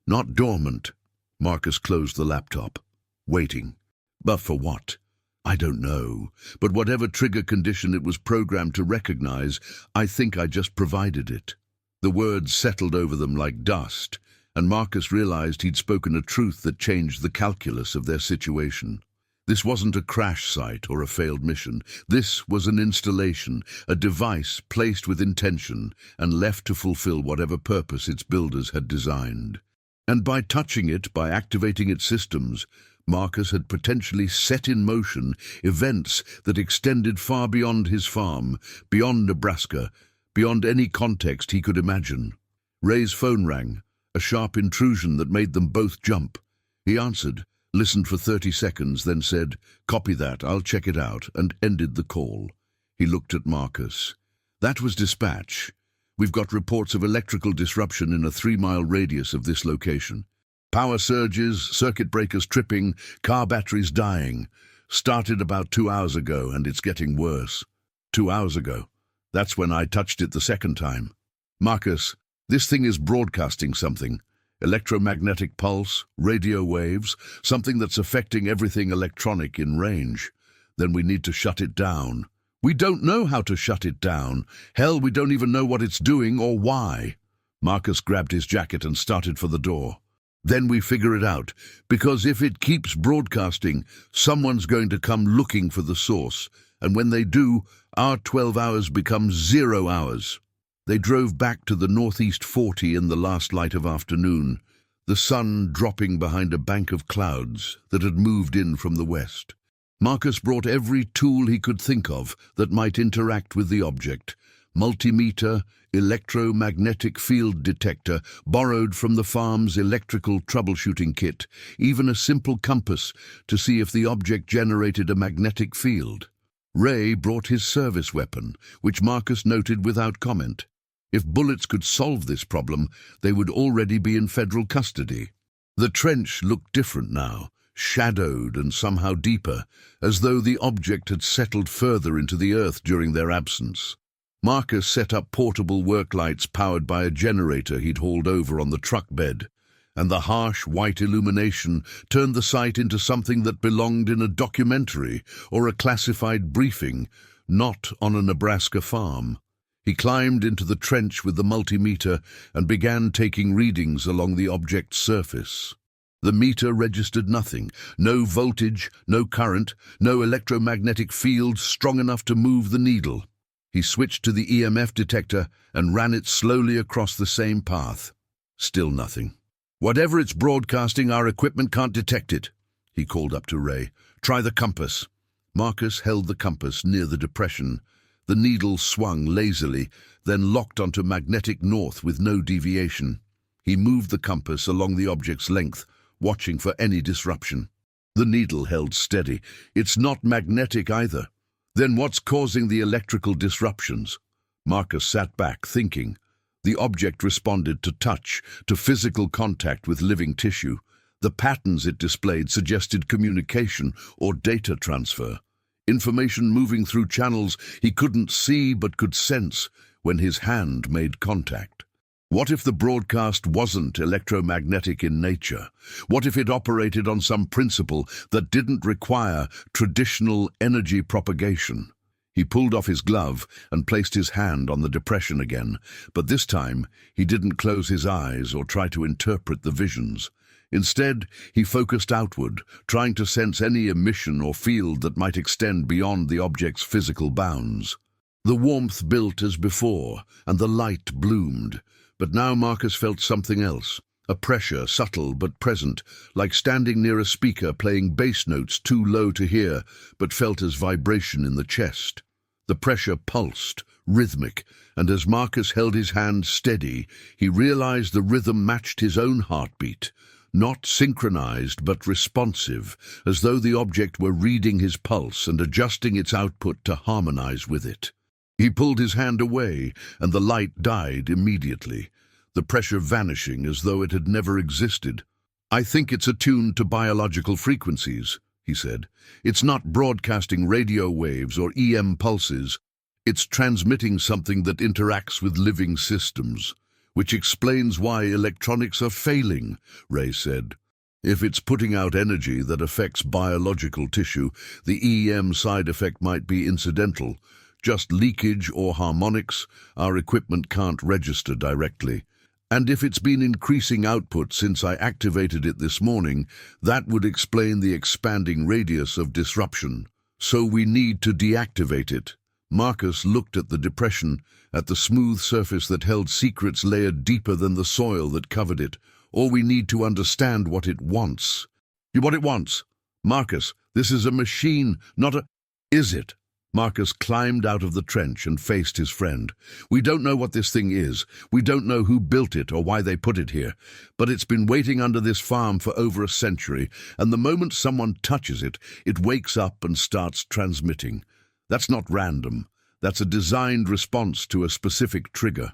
"Not dormant." Marcus closed the laptop. "Waiting. But for what?" I don't know, but whatever trigger condition it was programmed to recognize, I think I just provided it. The words settled over them like dust, and Marcus realized he'd spoken a truth that changed the calculus of their situation. This wasn't a crash site or a failed mission. This was an installation, a device placed with intention and left to fulfill whatever purpose its builders had designed. And by touching it, by activating its systems, Marcus had potentially set in motion events that extended far beyond his farm, beyond Nebraska, beyond any context he could imagine. Ray's phone rang, a sharp intrusion that made them both jump. He answered, listened for 30 seconds, then said, "Copy that, I'll check it out," and ended the call. He looked at Marcus. "That was dispatch. We've got reports of electrical disruption in a 3-mile radius of this location. Power surges, circuit breakers tripping, car batteries dying. Started about 2 hours ago, and it's getting worse." 2 hours ago. That's when I touched it the second time. "Marcus, this thing is broadcasting something. Electromagnetic pulse, radio waves, something that's affecting everything electronic in range. Then we need to shut it down." "We don't know how to shut it down. Hell, we don't even know what it's doing or why." Marcus grabbed his jacket and started for the door. "Then we figure it out, because if it keeps broadcasting, someone's going to come looking for the source, and when they do, our 12 hours become 0 hours." They drove back to the northeast 40 in the last light of afternoon, the sun dropping behind a bank of clouds that had moved in from the west. Marcus brought every tool he could think of that might interact with the object. Multimeter, electromagnetic field detector, borrowed from the farm's electrical troubleshooting kit, even a simple compass to see if the object generated a magnetic field. Ray brought his service weapon, which Marcus noted without comment. If bullets could solve this problem, they would already be in federal custody. The trench looked different now, shadowed and somehow deeper, as though the object had settled further into the earth during their absence. Marcus set up portable work lights powered by a generator he'd hauled over on the truck bed, and the harsh white illumination turned the site into something that belonged in a documentary or a classified briefing, not on a Nebraska farm. He climbed into the trench with the multimeter and began taking readings along the object's surface. The meter registered nothing, no voltage, no current, no electromagnetic field strong enough to move the needle. He switched to the EMF detector and ran it slowly across the same path. Still nothing. "Whatever it's broadcasting, our equipment can't detect it," he called up to Ray. "Try the compass." Marcus held the compass near the depression. The needle swung lazily, then locked onto magnetic north with no deviation. He moved the compass along the object's length, watching for any disruption. The needle held steady. "It's not magnetic either." "Then what's causing the electrical disruptions?" Marcus sat back, thinking. The object responded to touch, to physical contact with living tissue. The patterns it displayed suggested communication or data transfer. Information moving through channels he couldn't see but could sense when his hand made contact. What if the broadcast wasn't electromagnetic in nature? What if it operated on some principle that didn't require traditional energy propagation? He pulled off his glove and placed his hand on the depression again, but this time he didn't close his eyes or try to interpret the visions. Instead, he focused outward, trying to sense any emission or field that might extend beyond the object's physical bounds. The warmth built as before, and the light bloomed. But now Marcus felt something else, a pressure, subtle but present, like standing near a speaker playing bass notes too low to hear, but felt as vibration in the chest. The pressure pulsed, rhythmic, and as Marcus held his hand steady, he realized the rhythm matched his own heartbeat, not synchronized but responsive, as though the object were reading his pulse and adjusting its output to harmonize with it. He pulled his hand away, and the light died immediately, the pressure vanishing as though it had never existed. "I think it's attuned to biological frequencies," he said. "It's not broadcasting radio waves or EM pulses. It's transmitting something that interacts with living systems, which explains why electronics are failing," Ray said. If it's putting out energy that affects biological tissue, the EM side effect might be incidental. Just leakage or harmonics, our equipment can't register directly. And if it's been increasing output since I activated it this morning, that would explain the expanding radius of disruption. So we need to deactivate it. Marcus looked at the depression, at the smooth surface that held secrets layered deeper than the soil that covered it. Or we need to understand what it wants. What it wants? Marcus, this is a machine, not a... Is it? Marcus climbed out of the trench and faced his friend. We don't know what this thing is. We don't know who built it or why they put it here. But it's been waiting under this farm for over a century, and the moment someone touches it, it wakes up and starts transmitting. That's not random. That's a designed response to a specific trigger.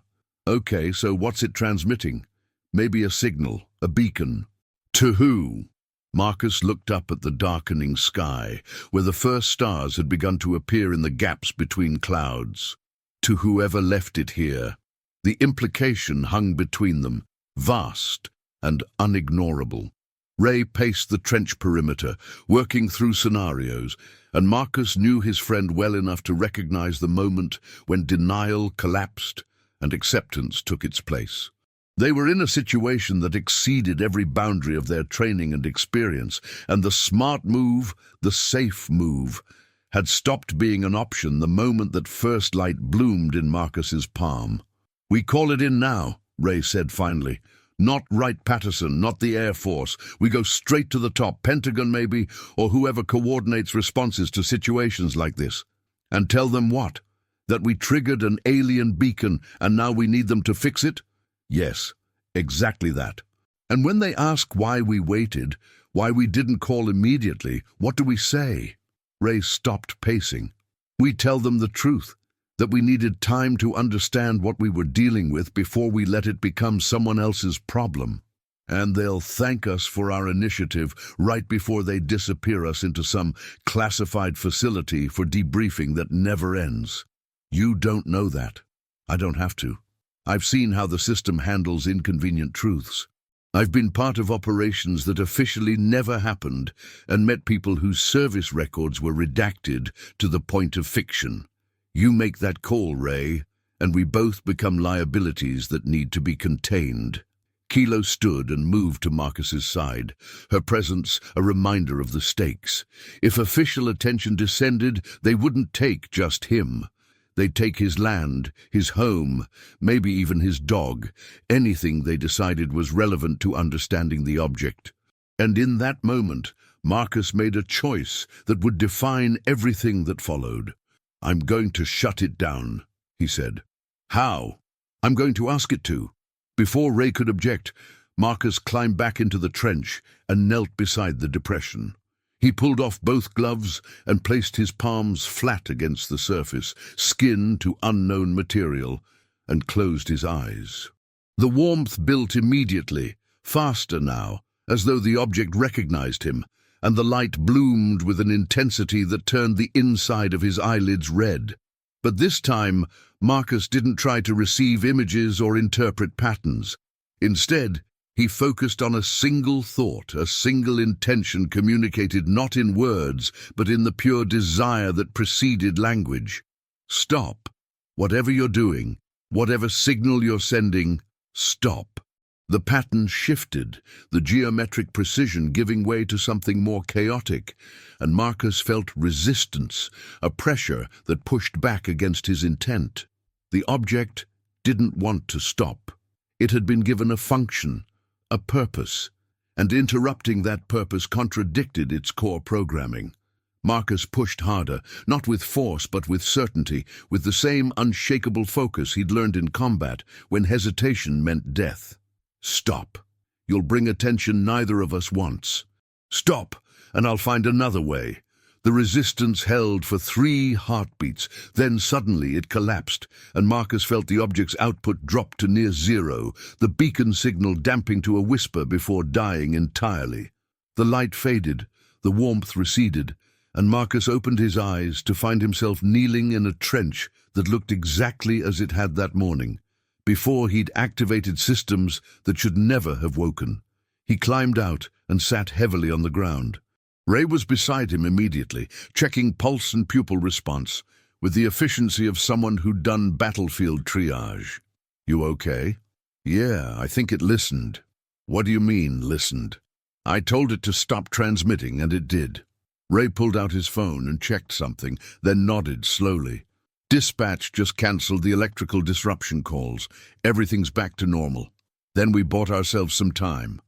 Okay, so what's it transmitting? Maybe a signal, a beacon. To who? Marcus looked up at the darkening sky, where the first stars had begun to appear in the gaps between clouds. To whoever left it here. The implication hung between them, vast and unignorable. Ray paced the trench perimeter, working through scenarios, and Marcus knew his friend well enough to recognize the moment when denial collapsed and acceptance took its place. They were in a situation that exceeded every boundary of their training and experience, and the smart move, the safe move, had stopped being an option the moment that first light bloomed in Marcus's palm. We call it in now, Ray said finally. Not Wright-Patterson, not the Air Force. We go straight to the top, Pentagon maybe, or whoever coordinates responses to situations like this. And tell them what? That we triggered an alien beacon and now we need them to fix it? Yes, exactly that. And when they ask why we waited, why we didn't call immediately, what do we say? Ray stopped pacing. We tell them the truth, that we needed time to understand what we were dealing with before we let it become someone else's problem. And they'll thank us for our initiative right before they disappear us into some classified facility for debriefing that never ends. You don't know that. I don't have to. I've seen how the system handles inconvenient truths. I've been part of operations that officially never happened and met people whose service records were redacted to the point of fiction. You make that call, Ray, and we both become liabilities that need to be contained. Kilo stood and moved to Marcus's side, her presence a reminder of the stakes. If official attention descended, they wouldn't take just him. They'd take his land, his home, maybe even his dog, anything they decided was relevant to understanding the object. And in that moment, Marcus made a choice that would define everything that followed. I'm going to shut it down, he said. How? I'm going to ask it to. Before Ray could object, Marcus climbed back into the trench and knelt beside the depression. He pulled off both gloves and placed his palms flat against the surface, skin to unknown material, and closed his eyes. The warmth built immediately, faster now, as though the object recognized him, and the light bloomed with an intensity that turned the inside of his eyelids red. But this time, Marcus didn't try to receive images or interpret patterns. Instead, he focused on a single thought, a single intention communicated not in words, but in the pure desire that preceded language. Stop. Whatever you're doing, whatever signal you're sending, stop. The pattern shifted, the geometric precision giving way to something more chaotic, and Marcus felt resistance, a pressure that pushed back against his intent. The object didn't want to stop. It had been given a function, a purpose, and interrupting that purpose contradicted its core programming. Marcus pushed harder, not with force but with certainty, with the same unshakable focus he'd learned in combat when hesitation meant death. Stop. You'll bring attention neither of us wants. Stop, and I'll find another way. The resistance held for 3 heartbeats, then suddenly it collapsed, and Marcus felt the object's output drop to near zero, the beacon signal damping to a whisper before dying entirely. The light faded, the warmth receded, and Marcus opened his eyes to find himself kneeling in a trench that looked exactly as it had that morning, before he'd activated systems that should never have woken. He climbed out and sat heavily on the ground. Ray was beside him immediately, checking pulse and pupil response, with the efficiency of someone who'd done battlefield triage. "You okay?" "Yeah, I think it listened." "What do you mean, listened?" "I told it to stop transmitting, and it did." Ray pulled out his phone and checked something, then nodded slowly. "Dispatch just cancelled the electrical disruption calls. Everything's back to normal. Then we bought ourselves some time."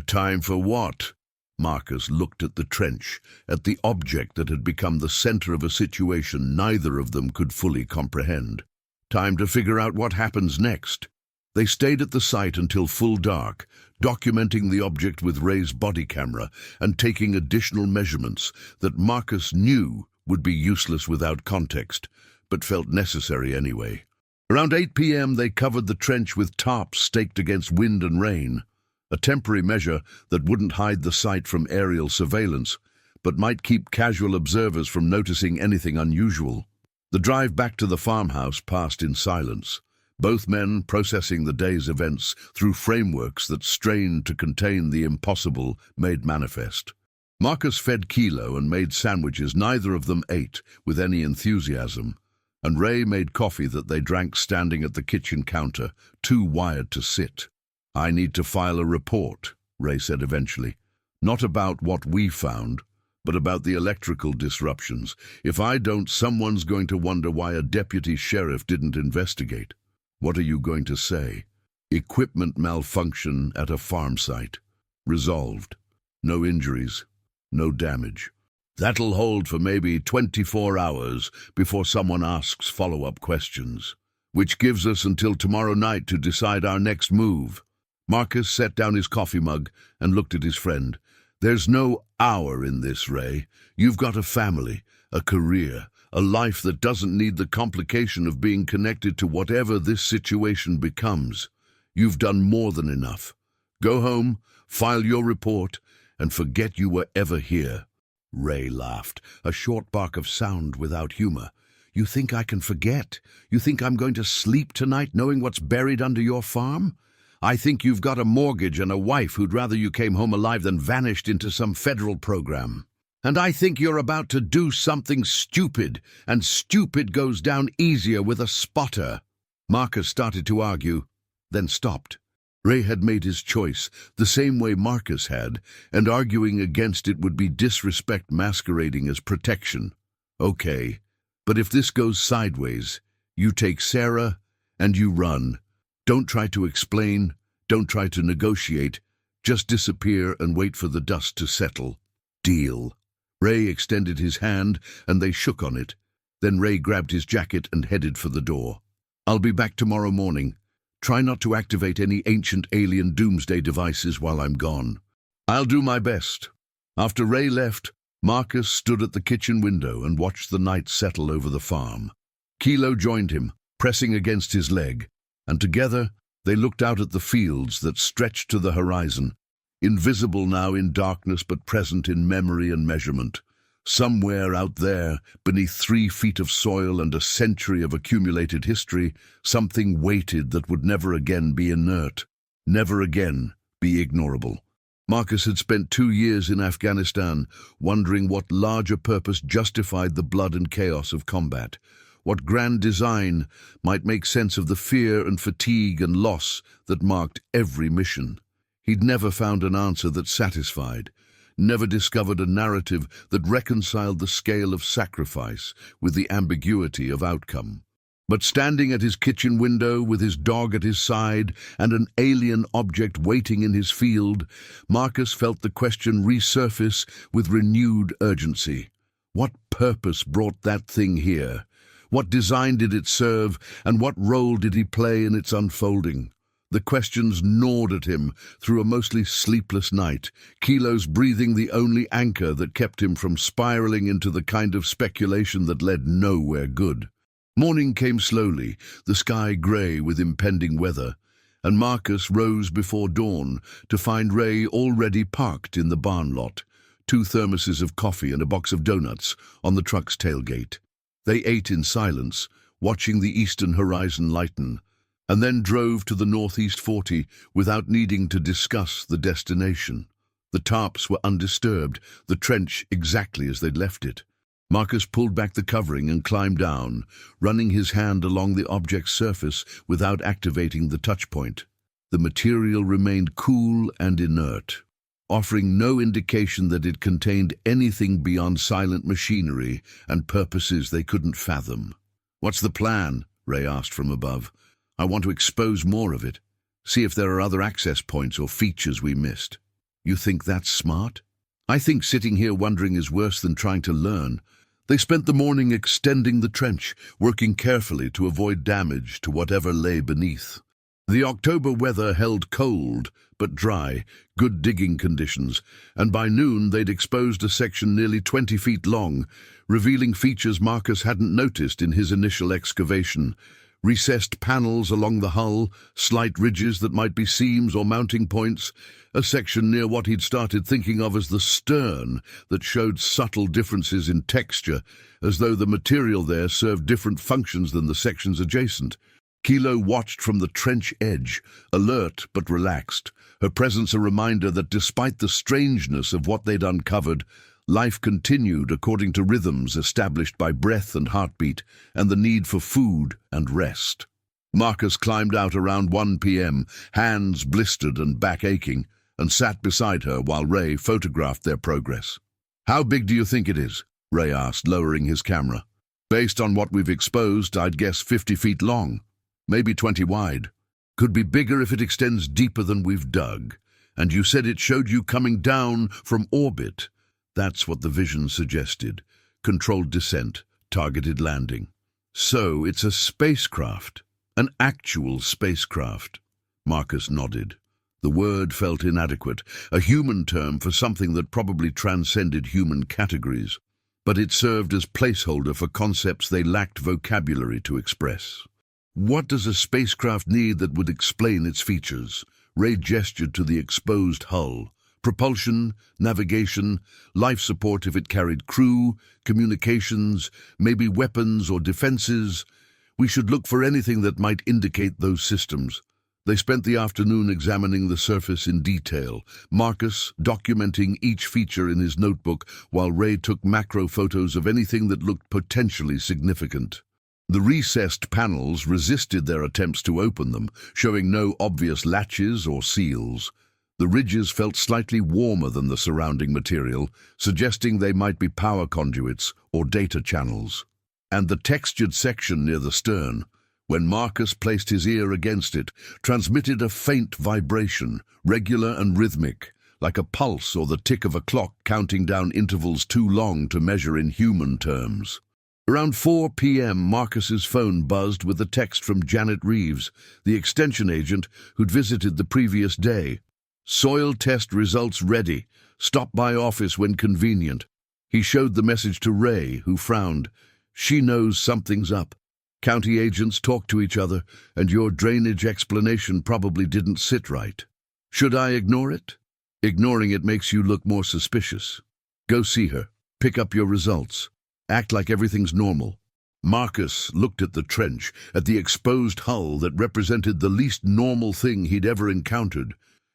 Time for what?" Marcus looked at the trench, at the object that had become the center of a situation neither of them could fully comprehend. "Time to figure out what happens next." They stayed at the site until full dark, documenting the object with Ray's body camera and taking additional measurements that Marcus knew would be useless without context, but felt necessary anyway. Around 8 p.m. they covered the trench with tarps staked against wind and rain, a temporary measure that wouldn't hide the site from aerial surveillance, but might keep casual observers from noticing anything unusual. The drive back to the farmhouse passed in silence, both men processing the day's events through frameworks that strained to contain the impossible made manifest. Marcus fed Kilo and made sandwiches neither of them ate with any enthusiasm, and Ray made coffee that they drank standing at the kitchen counter, too wired to sit. "I need to file a report," Ray said eventually. "Not about what we found, but about the electrical disruptions. If I don't, someone's going to wonder why a deputy sheriff didn't investigate." "What are you going to say?" "Equipment malfunction at a farm site. Resolved. No injuries. No damage. That'll hold for maybe 24 hours before someone asks follow-up questions, which gives us until tomorrow night to decide our next move." Marcus set down his coffee mug and looked at his friend. "There's no hour in this, Ray. You've got a family, a career, a life that doesn't need the complication of being connected to whatever this situation becomes. You've done more than enough. Go home, file your report, and forget you were ever here." Ray laughed, a short bark of sound without humor. "You think I can forget? You think I'm going to sleep tonight knowing what's buried under your farm? I think you've got a mortgage and a wife who'd rather you came home alive than vanished into some federal program. And I think you're about to do something stupid, and stupid goes down easier with a spotter." Marcus started to argue, then stopped. Ray had made his choice, the same way Marcus had, and arguing against it would be disrespect masquerading as protection. "Okay, but if this goes sideways, you take Sarah and you run. Don't try to explain, don't try to negotiate, just disappear and wait for the dust to settle. Deal." Ray extended his hand and they shook on it. Then Ray grabbed his jacket and headed for the door. "I'll be back tomorrow morning. Try not to activate any ancient alien doomsday devices while I'm gone." "I'll do my best." After Ray left, Marcus stood at the kitchen window and watched the night settle over the farm. Kilo joined him, pressing against his leg, and together they looked out at the fields that stretched to the horizon, invisible now in darkness but present in memory and measurement. Somewhere out there, beneath 3 feet of soil and a century of accumulated history, something waited that would never again be inert, never again be ignorable. Marcus had spent 2 years in Afghanistan, wondering what larger purpose justified the blood and chaos of combat, what grand design might make sense of the fear and fatigue and loss that marked every mission. He'd never found an answer that satisfied, never discovered a narrative that reconciled the scale of sacrifice with the ambiguity of outcome. But standing at his kitchen window with his dog at his side and an alien object waiting in his field, Marcus felt the question resurface with renewed urgency. What purpose brought that thing here? What design did it serve, and what role did he play in its unfolding? The questions gnawed at him through a mostly sleepless night, Kilo's breathing the only anchor that kept him from spiraling into the kind of speculation that led nowhere good. Morning came slowly, the sky grey with impending weather, and Marcus rose before dawn to find Ray already parked in the barn lot, 2 thermoses of coffee and a box of donuts on the truck's tailgate. They ate in silence, watching the eastern horizon lighten, and then drove to the northeast 40 without needing to discuss the destination. The tarps were undisturbed, the trench exactly as they'd left it. Marcus pulled back the covering and climbed down, running his hand along the object's surface without activating the touch point. The material remained cool and inert, offering no indication that it contained anything beyond silent machinery and purposes they couldn't fathom. "What's the plan?" Ray asked from above. "I want to expose more of it, see if there are other access points or features we missed." "You think that's smart?" "I think sitting here wondering is worse than trying to learn." They spent the morning extending the trench, working carefully to avoid damage to whatever lay beneath. The October weather held cold but dry, good digging conditions, and by noon they'd exposed a section nearly 20 feet long, revealing features Marcus hadn't noticed in his initial excavation. Recessed panels along the hull, slight ridges that might be seams or mounting points, a section near what he'd started thinking of as the stern that showed subtle differences in texture, as though the material there served different functions than the sections adjacent. Kilo watched from the trench edge, alert but relaxed, her presence a reminder that despite the strangeness of what they'd uncovered, life continued according to rhythms established by breath and heartbeat and the need for food and rest. Marcus climbed out around 1 p.m., hands blistered and back aching, and sat beside her while Ray photographed their progress. "How big do you think it is?" Ray asked, lowering his camera. "Based on what we've exposed, I'd guess 50 feet long. Maybe 20 wide. Could be bigger if it extends deeper than we've dug. And you said it showed you coming down from orbit." That's what the vision suggested. Controlled descent, targeted landing. "So it's a spacecraft. An actual spacecraft." Marcus nodded. The word felt inadequate, a human term for something that probably transcended human categories. But it served as placeholder for concepts they lacked vocabulary to express. "What does a spacecraft need that would explain its features?" Ray gestured to the exposed hull. "Propulsion, navigation, life support if it carried crew, communications, maybe weapons or defenses. We should look for anything that might indicate those systems." They spent the afternoon examining the surface in detail, Marcus documenting each feature in his notebook while Ray took macro photos of anything that looked potentially significant. The recessed panels resisted their attempts to open them, showing no obvious latches or seals. The ridges felt slightly warmer than the surrounding material, suggesting they might be power conduits or data channels. And the textured section near the stern, when Marcus placed his ear against it, transmitted a faint vibration, regular and rhythmic, like a pulse or the tick of a clock counting down intervals too long to measure in human terms. Around 4 p.m., Marcus's phone buzzed with a text from Janet Reeves, the extension agent who'd visited the previous day. "Soil test results ready. Stop by office when convenient." He showed the message to Ray, who frowned. "She knows something's up. County agents talk to each other, and your drainage explanation probably didn't sit right. Should I ignore it?" "Ignoring it makes you look more suspicious. Go see her. Pick up your results. Act like everything's normal." Marcus looked at the trench, at the exposed hull that represented the least normal thing he'd ever encountered.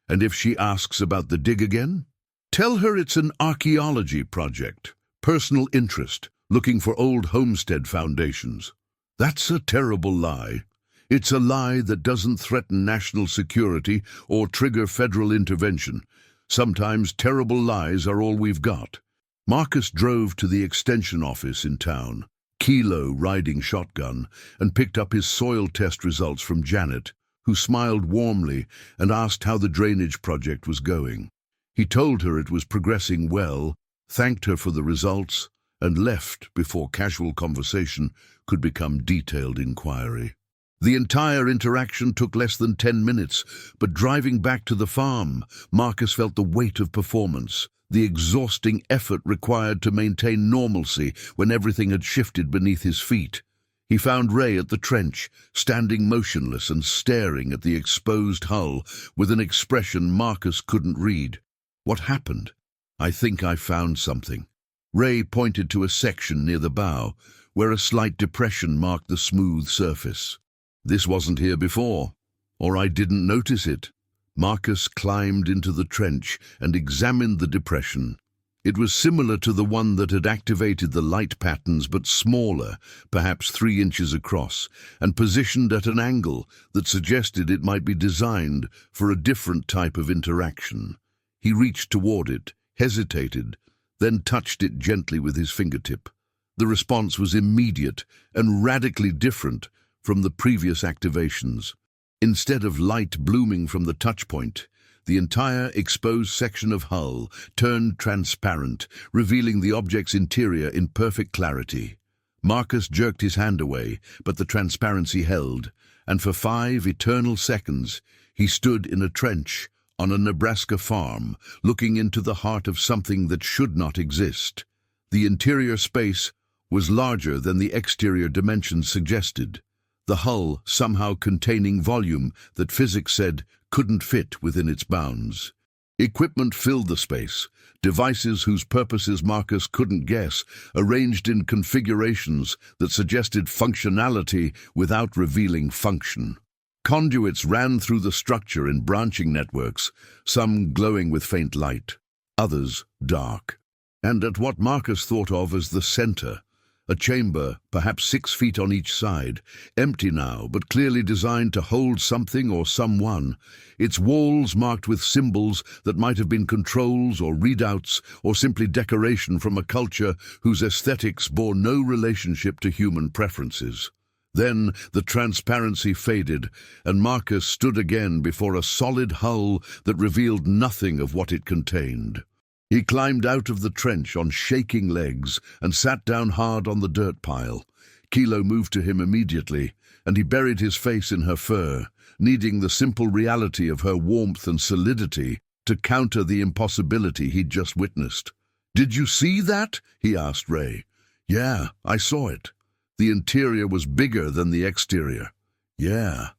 "And if she asks about the dig again? Tell her it's an archaeology project, personal interest, looking for old homestead foundations." "That's a terrible lie. It's a lie that doesn't threaten national security or trigger federal intervention. Sometimes terrible lies are all we've got." Marcus drove to the extension office in town, Kilo riding shotgun, and picked up his soil test results from Janet, who smiled warmly and asked how the drainage project was going. He told her it was progressing well, thanked her for the results, and left before casual conversation could become detailed inquiry. The entire interaction took less than 10 minutes, but driving back to the farm, Marcus felt the weight of performance, the exhausting effort required to maintain normalcy when everything had shifted beneath his feet. He found Ray at the trench, standing motionless and staring at the exposed hull with an expression Marcus couldn't read. "What happened?" "I think I found something." Ray pointed to a section near the bow, where a slight depression marked the smooth surface. This wasn't here before, or I didn't notice it. Marcus climbed into the trench and examined the depression. It was similar to the one that had activated the light patterns, but smaller, perhaps 3 inches across, and positioned at an angle that suggested it might be designed for a different type of interaction. He reached toward it, hesitated, then touched it gently with his fingertip. The response was immediate and radically different from the previous activations. Instead of light blooming from the touchpoint, the entire exposed section of hull turned transparent, revealing the object's interior in perfect clarity. Marcus jerked his hand away, but the transparency held, and for 5 eternal seconds he stood in a trench on a Nebraska farm, looking into the heart of something that should not exist. The interior space was larger than the exterior dimensions suggested, the hull somehow containing volume that physics said couldn't fit within its bounds. Equipment filled the space, devices whose purposes Marcus couldn't guess, arranged in configurations that suggested functionality without revealing function. Conduits ran through the structure in branching networks, some glowing with faint light, others dark. And at what Marcus thought of as the center, a chamber, perhaps 6 feet on each side, empty now, but clearly designed to hold something or someone, its walls marked with symbols that might have been controls or readouts or simply decoration from a culture whose aesthetics bore no relationship to human preferences. Then the transparency faded, and Marcus stood again before a solid hull that revealed nothing of what it contained. He climbed out of the trench on shaking legs and sat down hard on the dirt pile. Kilo moved to him immediately, and he buried his face in her fur, needing the simple reality of her warmth and solidity to counter the impossibility he'd just witnessed. "Did you see that?" he asked Ray. "Yeah, I saw it. The interior was bigger than the exterior." "Yeah,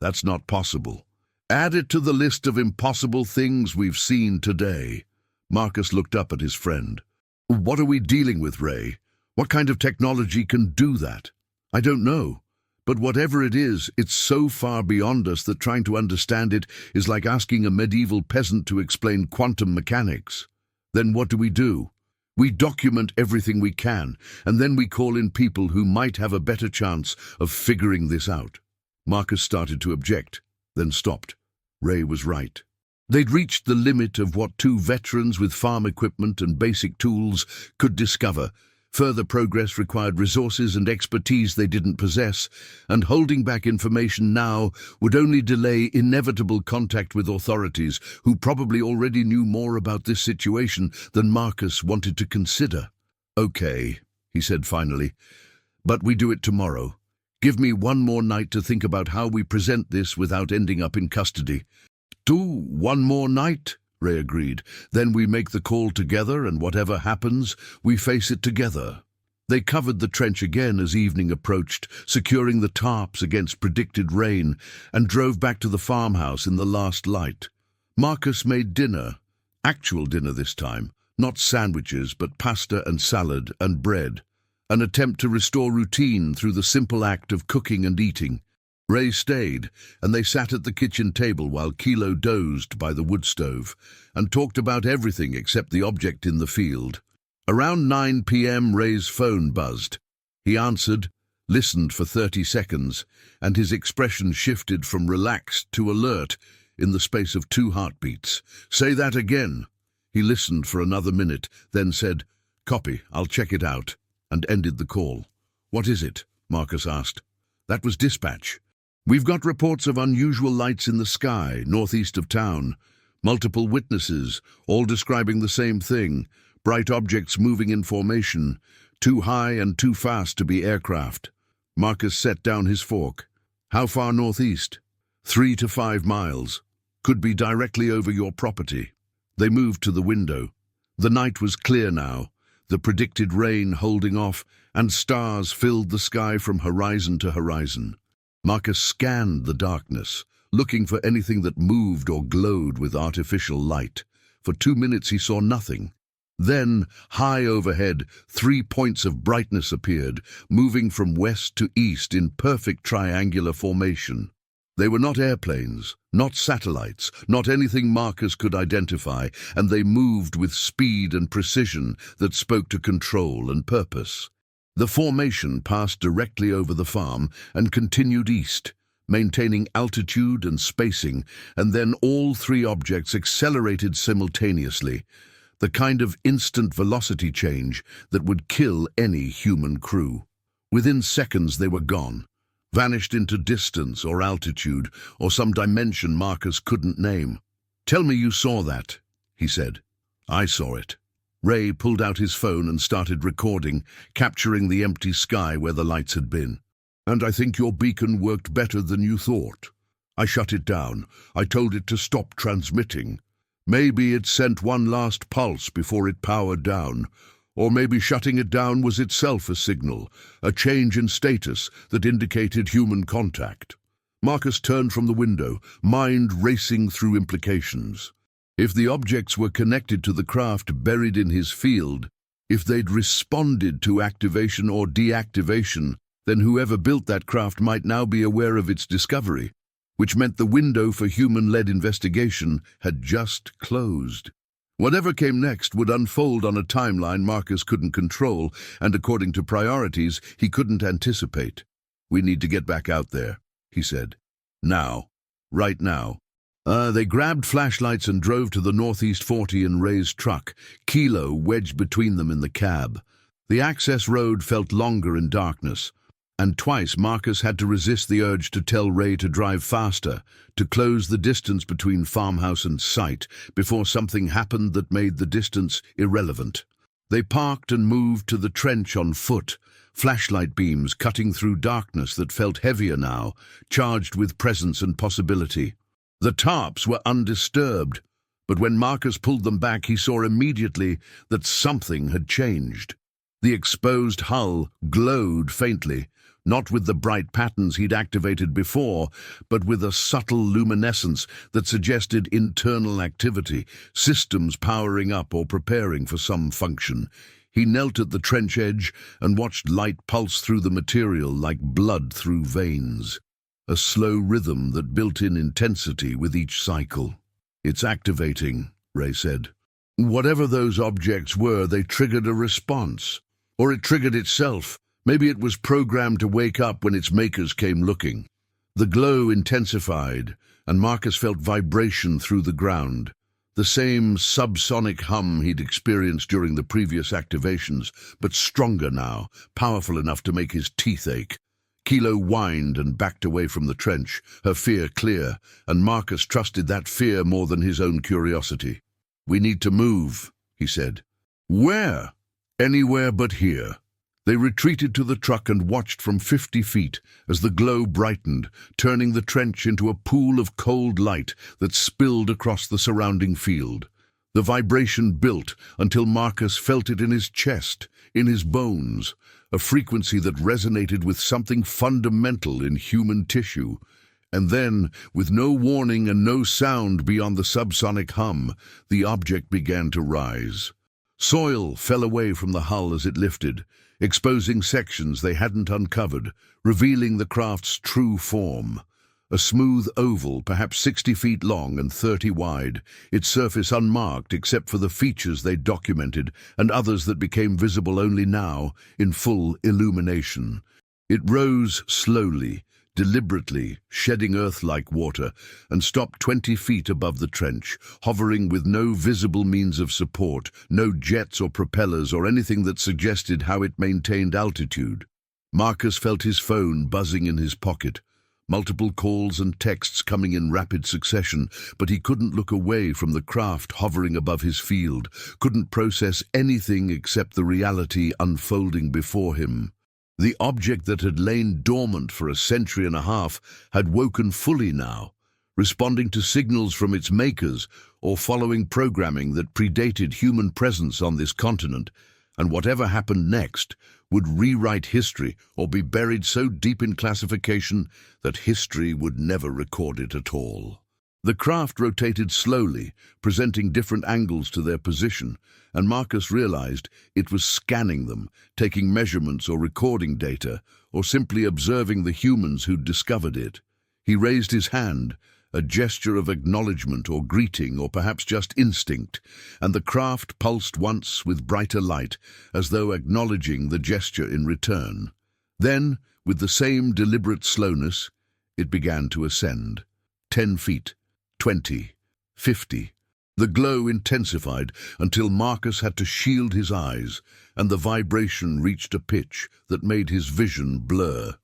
that's not possible. Add it to the list of impossible things we've seen today." Marcus looked up at his friend. "What are we dealing with, Ray? What kind of technology can do that?" "I don't know. But whatever it is, it's so far beyond us that trying to understand it is like asking a medieval peasant to explain quantum mechanics." "Then what do? We document everything we can, and then we call in people who might have a better chance of figuring this out." Marcus started to object, then stopped. Ray was right. They'd reached the limit of what 2 veterans with farm equipment and basic tools could discover. Further progress required resources and expertise they didn't possess, and holding back information now would only delay inevitable contact with authorities who probably already knew more about this situation than Marcus wanted to consider. "Okay," he said finally, "but we do it tomorrow. Give me 1 more night to think about how we present this without ending up in custody." "Do 1 more night," Ray agreed. "Then we make the call together, and whatever happens, we face it together." They covered the trench again as evening approached, securing the tarps against predicted rain, and drove back to the farmhouse in the last light. Marcus made dinner, actual dinner this time, not sandwiches, but pasta and salad and bread, an attempt to restore routine through the simple act of cooking and eating. Ray stayed, and they sat at the kitchen table while Kilo dozed by the wood stove, and talked about everything except the object in the field. Around 9 p.m. Ray's phone buzzed. He answered, listened for 30 seconds, and his expression shifted from relaxed to alert in the space of 2 heartbeats. "Say that again." He listened for another minute, then said, "Copy, I'll check it out," and ended the call. "What is it?" Marcus asked. "That was dispatch. We've got reports of unusual lights in the sky, northeast of town. Multiple witnesses, all describing the same thing. Bright objects moving in formation, too high and too fast to be aircraft." Marcus set down his fork. "How far northeast?" 3 to 5 miles. Could be directly over your property." They moved to the window. The night was clear now, the predicted rain holding off, and stars filled the sky from horizon to horizon. Marcus scanned the darkness, looking for anything that moved or glowed with artificial light. For 2 minutes he saw nothing. Then, high overhead, 3 points of brightness appeared, moving from west to east in perfect triangular formation. They were not airplanes, not satellites, not anything Marcus could identify, and they moved with speed and precision that spoke to control and purpose. The formation passed directly over the farm and continued east, maintaining altitude and spacing, and then all 3 objects accelerated simultaneously, the kind of instant velocity change that would kill any human crew. Within seconds they were gone, vanished into distance or altitude or some dimension Marcus couldn't name. "Tell me you saw that," he said. "I saw it." Ray pulled out his phone and started recording, capturing the empty sky where the lights had been. "And I think your beacon worked better than you thought. I shut it down. I told it to stop transmitting. Maybe it sent one last pulse before it powered down. Or maybe shutting it down was itself a signal, a change in status that indicated human contact." Marcus turned from the window, mind racing through implications. If the objects were connected to the craft buried in his field, if they'd responded to activation or deactivation, then whoever built that craft might now be aware of its discovery, which meant the window for human-led investigation had just closed. Whatever came next would unfold on a timeline Marcus couldn't control, and according to priorities he couldn't anticipate. "We need to get back out there," he said. "Now. Right now." They grabbed flashlights and drove to the Northeast 40 in Ray's truck, Kilo wedged between them in the cab. The access road felt longer in darkness, and twice Marcus had to resist the urge to tell Ray to drive faster, to close the distance between farmhouse and site, before something happened that made the distance irrelevant. They parked and moved to the trench on foot, flashlight beams cutting through darkness that felt heavier now, charged with presence and possibility. The tarps were undisturbed, but when Marcus pulled them back he saw immediately that something had changed. The exposed hull glowed faintly, not with the bright patterns he'd activated before, but with a subtle luminescence that suggested internal activity, systems powering up or preparing for some function. He knelt at the trench edge and watched light pulse through the material like blood through veins, a slow rhythm that built in intensity with each cycle. "It's activating," Ray said. "Whatever those objects were, they triggered a response. Or it triggered itself. Maybe it was programmed to wake up when its makers came looking." The glow intensified, and Marcus felt vibration through the ground. The same subsonic hum he'd experienced during the previous activations, but stronger now, powerful enough to make his teeth ache. Kilo whined and backed away from the trench, her fear clear, and Marcus trusted that fear more than his own curiosity. "We need to move," he said. "Where?" "Anywhere but here." They retreated to the truck and watched from 50 feet as the glow brightened, turning the trench into a pool of cold light that spilled across the surrounding field. The vibration built until Marcus felt it in his chest, in his bones, a frequency that resonated with something fundamental in human tissue. And then, with no warning and no sound beyond the subsonic hum, the object began to rise. Soil fell away from the hull as it lifted, exposing sections they hadn't uncovered, revealing the craft's true form. A smooth oval, perhaps 60 feet long and 30 wide, its surface unmarked except for the features they documented and others that became visible only now, in full illumination. It rose slowly, deliberately, shedding earth-like water, and stopped 20 feet above the trench, hovering with no visible means of support, no jets or propellers or anything that suggested how it maintained altitude. Marcus felt his phone buzzing in his pocket, multiple calls and texts coming in rapid succession, but he couldn't look away from the craft hovering above his field, couldn't process anything except the reality unfolding before him. The object that had lain dormant for a century and a half had woken fully now, responding to signals from its makers or following programming that predated human presence on this continent, and whatever happened next would rewrite history or be buried so deep in classification that history would never record it at all. The craft rotated slowly, presenting different angles to their position, and Marcus realized it was scanning them, taking measurements or recording data, or simply observing the humans who'd discovered it. He raised his hand, a gesture of acknowledgement or greeting or perhaps just instinct, and the craft pulsed once with brighter light, as though acknowledging the gesture in return. Then, with the same deliberate slowness, it began to ascend. 10 feet, 20, 50. The glow intensified until Marcus had to shield his eyes, and the vibration reached a pitch that made his vision blur.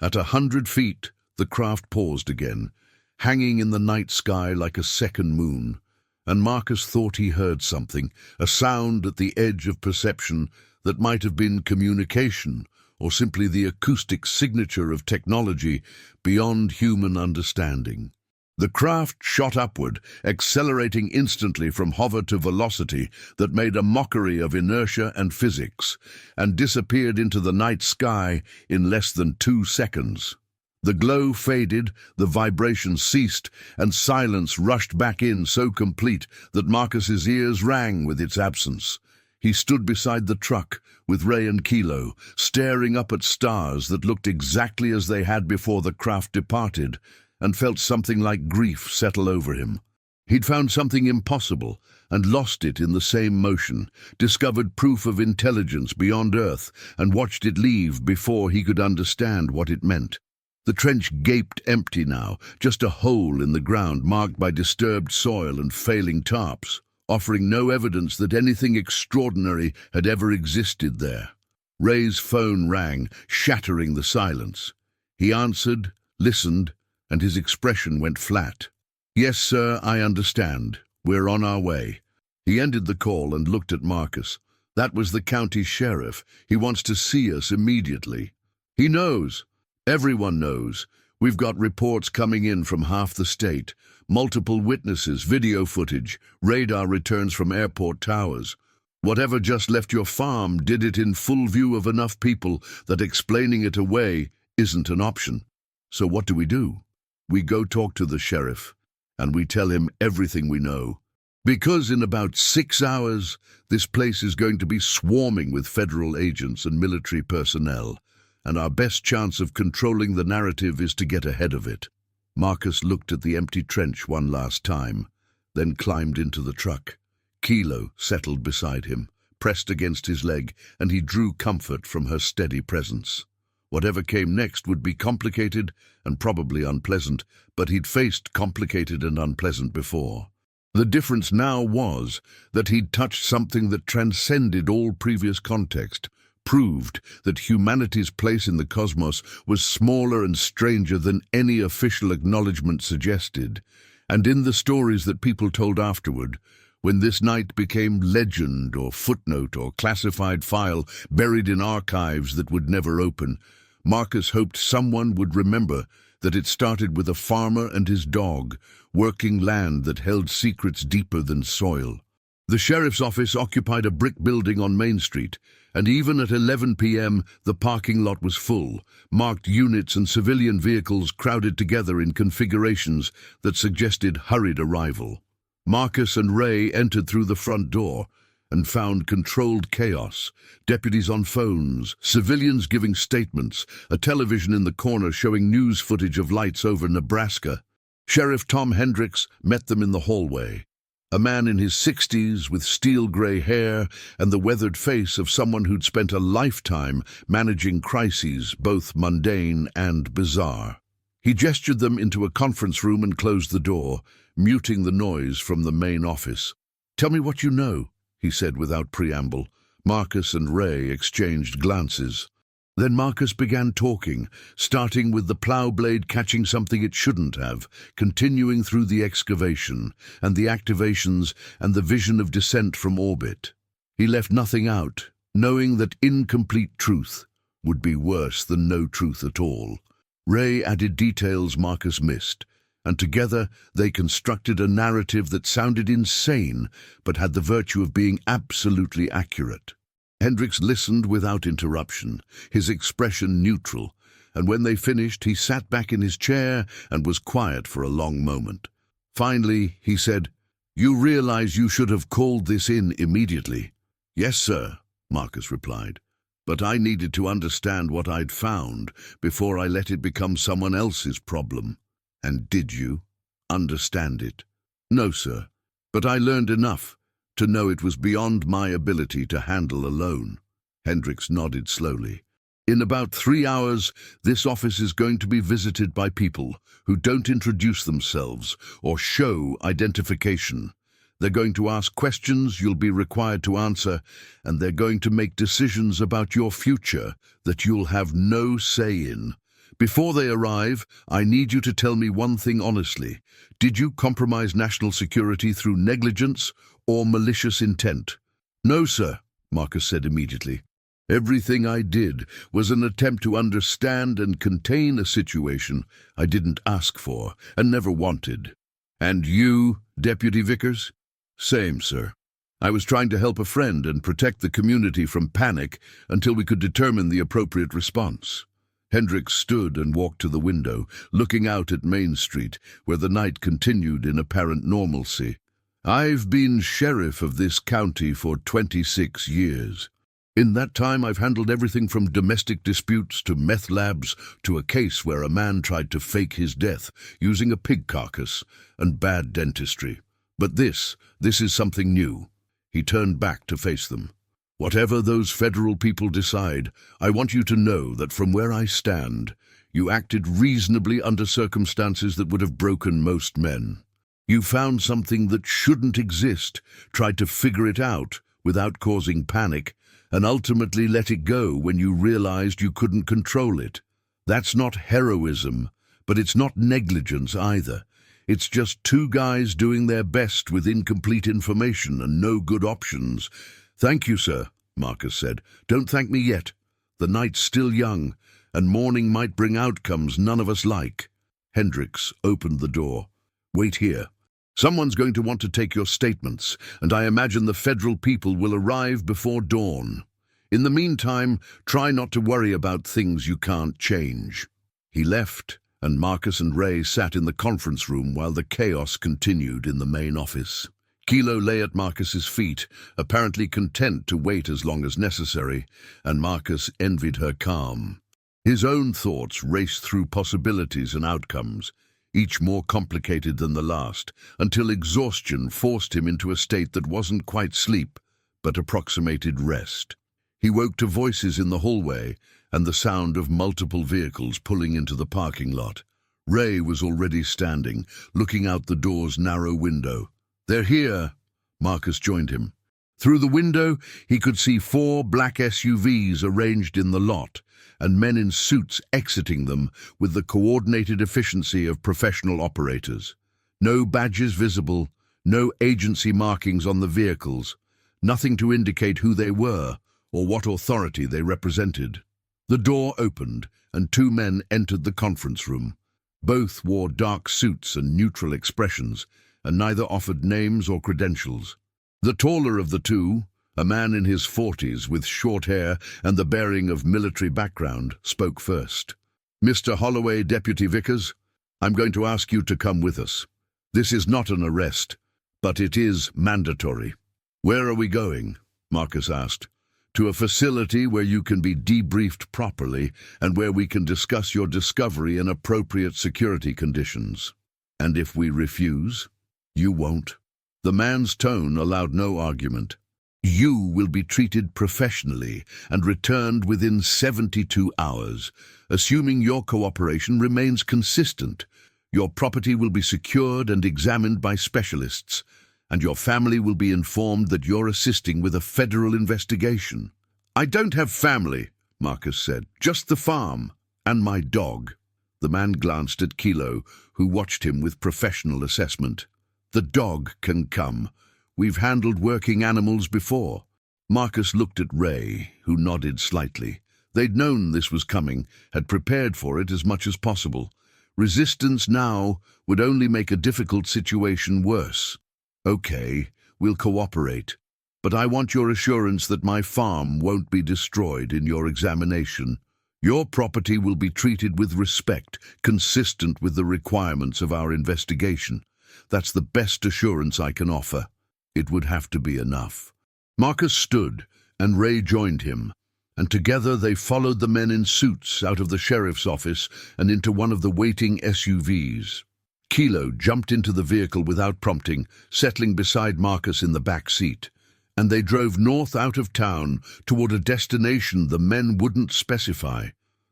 At 100 feet, the craft paused again, hanging in the night sky like a second moon, and Marcus thought he heard something, a sound at the edge of perception that might have been communication, or simply the acoustic signature of technology beyond human understanding. The craft shot upward, accelerating instantly from hover to velocity that made a mockery of inertia and physics, and disappeared into the night sky in less than 2 seconds. The glow faded, the vibration ceased, and silence rushed back in so complete that Marcus's ears rang with its absence. He stood beside the truck, with Ray and Kilo, staring up at stars that looked exactly as they had before the craft departed, and felt something like grief settle over him. He'd found something impossible, and lost it in the same motion, discovered proof of intelligence beyond Earth, and watched it leave before he could understand what it meant. The trench gaped empty now, just a hole in the ground marked by disturbed soil and failing tarps, offering no evidence that anything extraordinary had ever existed there. Ray's phone rang, shattering the silence. He answered, listened, and his expression went flat. "Yes, sir, I understand. We're on our way." He ended the call and looked at Marcus. "That was the county sheriff. He wants to see us immediately." "He knows. Everyone knows. We've got reports coming in from half the state. Multiple witnesses, video footage, radar returns from airport towers. Whatever just left your farm did it in full view of enough people that explaining it away isn't an option. So what do? We go talk to the sheriff, and we tell him everything we know. Because in about 6 hours, this place is going to be swarming with federal agents and military personnel, and our best chance of controlling the narrative is to get ahead of it." Marcus looked at the empty trench one last time, then climbed into the truck. Kilo settled beside him, pressed against his leg, and he drew comfort from her steady presence. Whatever came next would be complicated and probably unpleasant, but he'd faced complicated and unpleasant before. The difference now was that he'd touched something that transcended all previous context, proved that humanity's place in the cosmos was smaller and stranger than any official acknowledgement suggested. And in the stories that people told afterward, when this night became legend or footnote or classified file buried in archives that would never open, Marcus hoped someone would remember that it started with a farmer and his dog, working land that held secrets deeper than soil. The sheriff's office occupied a brick building on Main Street, and even at 11 p.m. the parking lot was full, marked units and civilian vehicles crowded together in configurations that suggested hurried arrival. Marcus and Ray entered through the front door and found controlled chaos, deputies on phones, civilians giving statements, a television in the corner showing news footage of lights over Nebraska. Sheriff Tom Hendricks met them in the hallway, a man in his 60s with steel-gray hair and the weathered face of someone who'd spent a lifetime managing crises, both mundane and bizarre. He gestured them into a conference room and closed the door, muting the noise from the main office. "Tell me what you know," he said without preamble. Marcus and Ray exchanged glances. Then Marcus began talking, starting with the plow blade catching something it shouldn't have, continuing through the excavation, and the activations, and the vision of descent from orbit. He left nothing out, knowing that incomplete truth would be worse than no truth at all. Ray added details Marcus missed, and together they constructed a narrative that sounded insane, but had the virtue of being absolutely accurate. Hendricks listened without interruption, his expression neutral, and when they finished he sat back in his chair and was quiet for a long moment. Finally, he said, "You realize you should have called this in immediately." "Yes, sir," Marcus replied. "But I needed to understand what I'd found before I let it become someone else's problem." "And did you understand it?" "No, sir. But I learned enough to know it was beyond my ability to handle alone." Hendricks nodded slowly. "In about 3 hours, this office is going to be visited by people who don't introduce themselves or show identification. They're going to ask questions you'll be required to answer, and they're going to make decisions about your future that you'll have no say in. Before they arrive, I need you to tell me one thing honestly. Did you compromise national security through negligence or malicious intent?" "No, sir," Marcus said immediately. "Everything I did was an attempt to understand and contain a situation I didn't ask for and never wanted." "And you, Deputy Vickers?" "Same, sir. I was trying to help a friend and protect the community from panic until we could determine the appropriate response." Hendricks stood and walked to the window, looking out at Main Street, where the night continued in apparent normalcy. "I've been sheriff of this county for 26 years. In that time, I've handled everything from domestic disputes to meth labs to a case where a man tried to fake his death using a pig carcass and bad dentistry. But this is something new." He turned back to face them. "Whatever those federal people decide, I want you to know that from where I stand, you acted reasonably under circumstances that would have broken most men. You found something that shouldn't exist, tried to figure it out without causing panic, and ultimately let it go when you realized you couldn't control it. That's not heroism, but it's not negligence either. It's just two guys doing their best with incomplete information and no good options." "Thank you, sir," Marcus said. "Don't thank me yet. The night's still young, and morning might bring outcomes none of us like." Hendricks opened the door. "Wait here. Someone's going to want to take your statements, and I imagine the federal people will arrive before dawn. In the meantime, try not to worry about things you can't change." He left, and Marcus and Ray sat in the conference room while the chaos continued in the main office. Kilo lay at Marcus's feet, apparently content to wait as long as necessary, and Marcus envied her calm. His own thoughts raced through possibilities and outcomes, each more complicated than the last, until exhaustion forced him into a state that wasn't quite sleep, but approximated rest. He woke to voices in the hallway and the sound of multiple vehicles pulling into the parking lot. Ray was already standing, looking out the door's narrow window. "They're here." Marcus joined him. Through the window, he could see 4 black SUVs arranged in the lot, and men in suits exiting them with the coordinated efficiency of professional operators. No badges visible, no agency markings on the vehicles, nothing to indicate who they were or what authority they represented. The door opened, and 2 men entered the conference room. Both wore dark suits and neutral expressions, and neither offered names or credentials. The taller of the 2, a man in his 40s with short hair and the bearing of military background, spoke first. "Mr. Holloway, Deputy Vickers, I'm going to ask you to come with us. This is not an arrest, but it is mandatory." "Where are we going?" Marcus asked. "To a facility where you can be debriefed properly and where we can discuss your discovery in appropriate security conditions." "And if we refuse?" "You won't." The man's tone allowed no argument. "You will be treated professionally and returned within 72 hours, assuming your cooperation remains consistent. Your property will be secured and examined by specialists, and your family will be informed that you're assisting with a federal investigation." "I don't have family," Marcus said. "Just the farm and my dog." The man glanced at Kilo, who watched him with professional assessment. "The dog can come. We've handled working animals before." Marcus looked at Ray, who nodded slightly. They'd known this was coming, had prepared for it as much as possible. Resistance now would only make a difficult situation worse. "Okay, we'll cooperate. But I want your assurance that my farm won't be destroyed in your examination. Your property will be treated with respect, consistent with the requirements of our investigation. That's the best assurance I can offer. It would have to be enough. Marcus stood, and Ray joined him, and together they followed the men in suits out of the sheriff's office and into one of the waiting SUVs. Kilo jumped into the vehicle without prompting, settling beside Marcus in the back seat, and they drove north out of town toward a destination the men wouldn't specify.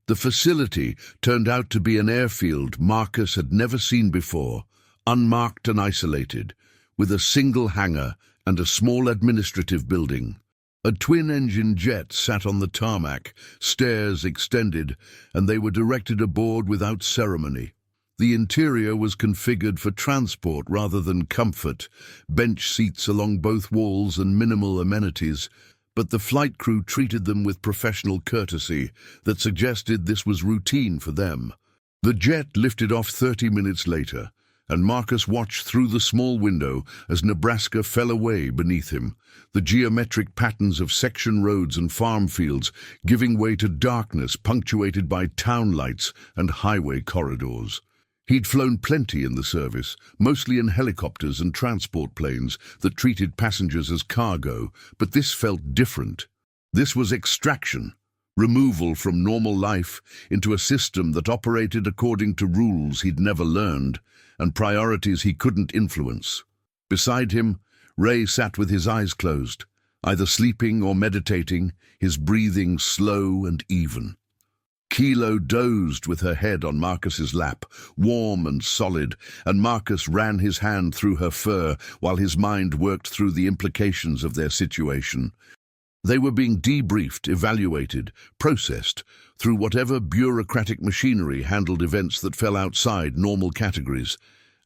The facility turned out to be an airfield Marcus had never seen before, unmarked and isolated, with a single hangar and a small administrative building. A twin-engine jet sat on the tarmac, stairs extended, and they were directed aboard without ceremony. The interior was configured for transport rather than comfort, bench seats along both walls and minimal amenities, but the flight crew treated them with professional courtesy that suggested this was routine for them. The jet lifted off 30 minutes later, and Marcus watched through the small window as Nebraska fell away beneath him, the geometric patterns of section roads and farm fields giving way to darkness punctuated by town lights and highway corridors. He'd flown plenty in the service, mostly in helicopters and transport planes that treated passengers as cargo, but this felt different. This was extraction, removal from normal life into a system that operated according to rules he'd never learned and priorities he couldn't influence. Beside him, Ray sat with his eyes closed, either sleeping or meditating, his breathing slow and even. Kilo dozed with her head on Marcus's lap, warm and solid, and Marcus ran his hand through her fur while his mind worked through the implications of their situation. They were being debriefed, evaluated, processed through whatever bureaucratic machinery handled events that fell outside normal categories,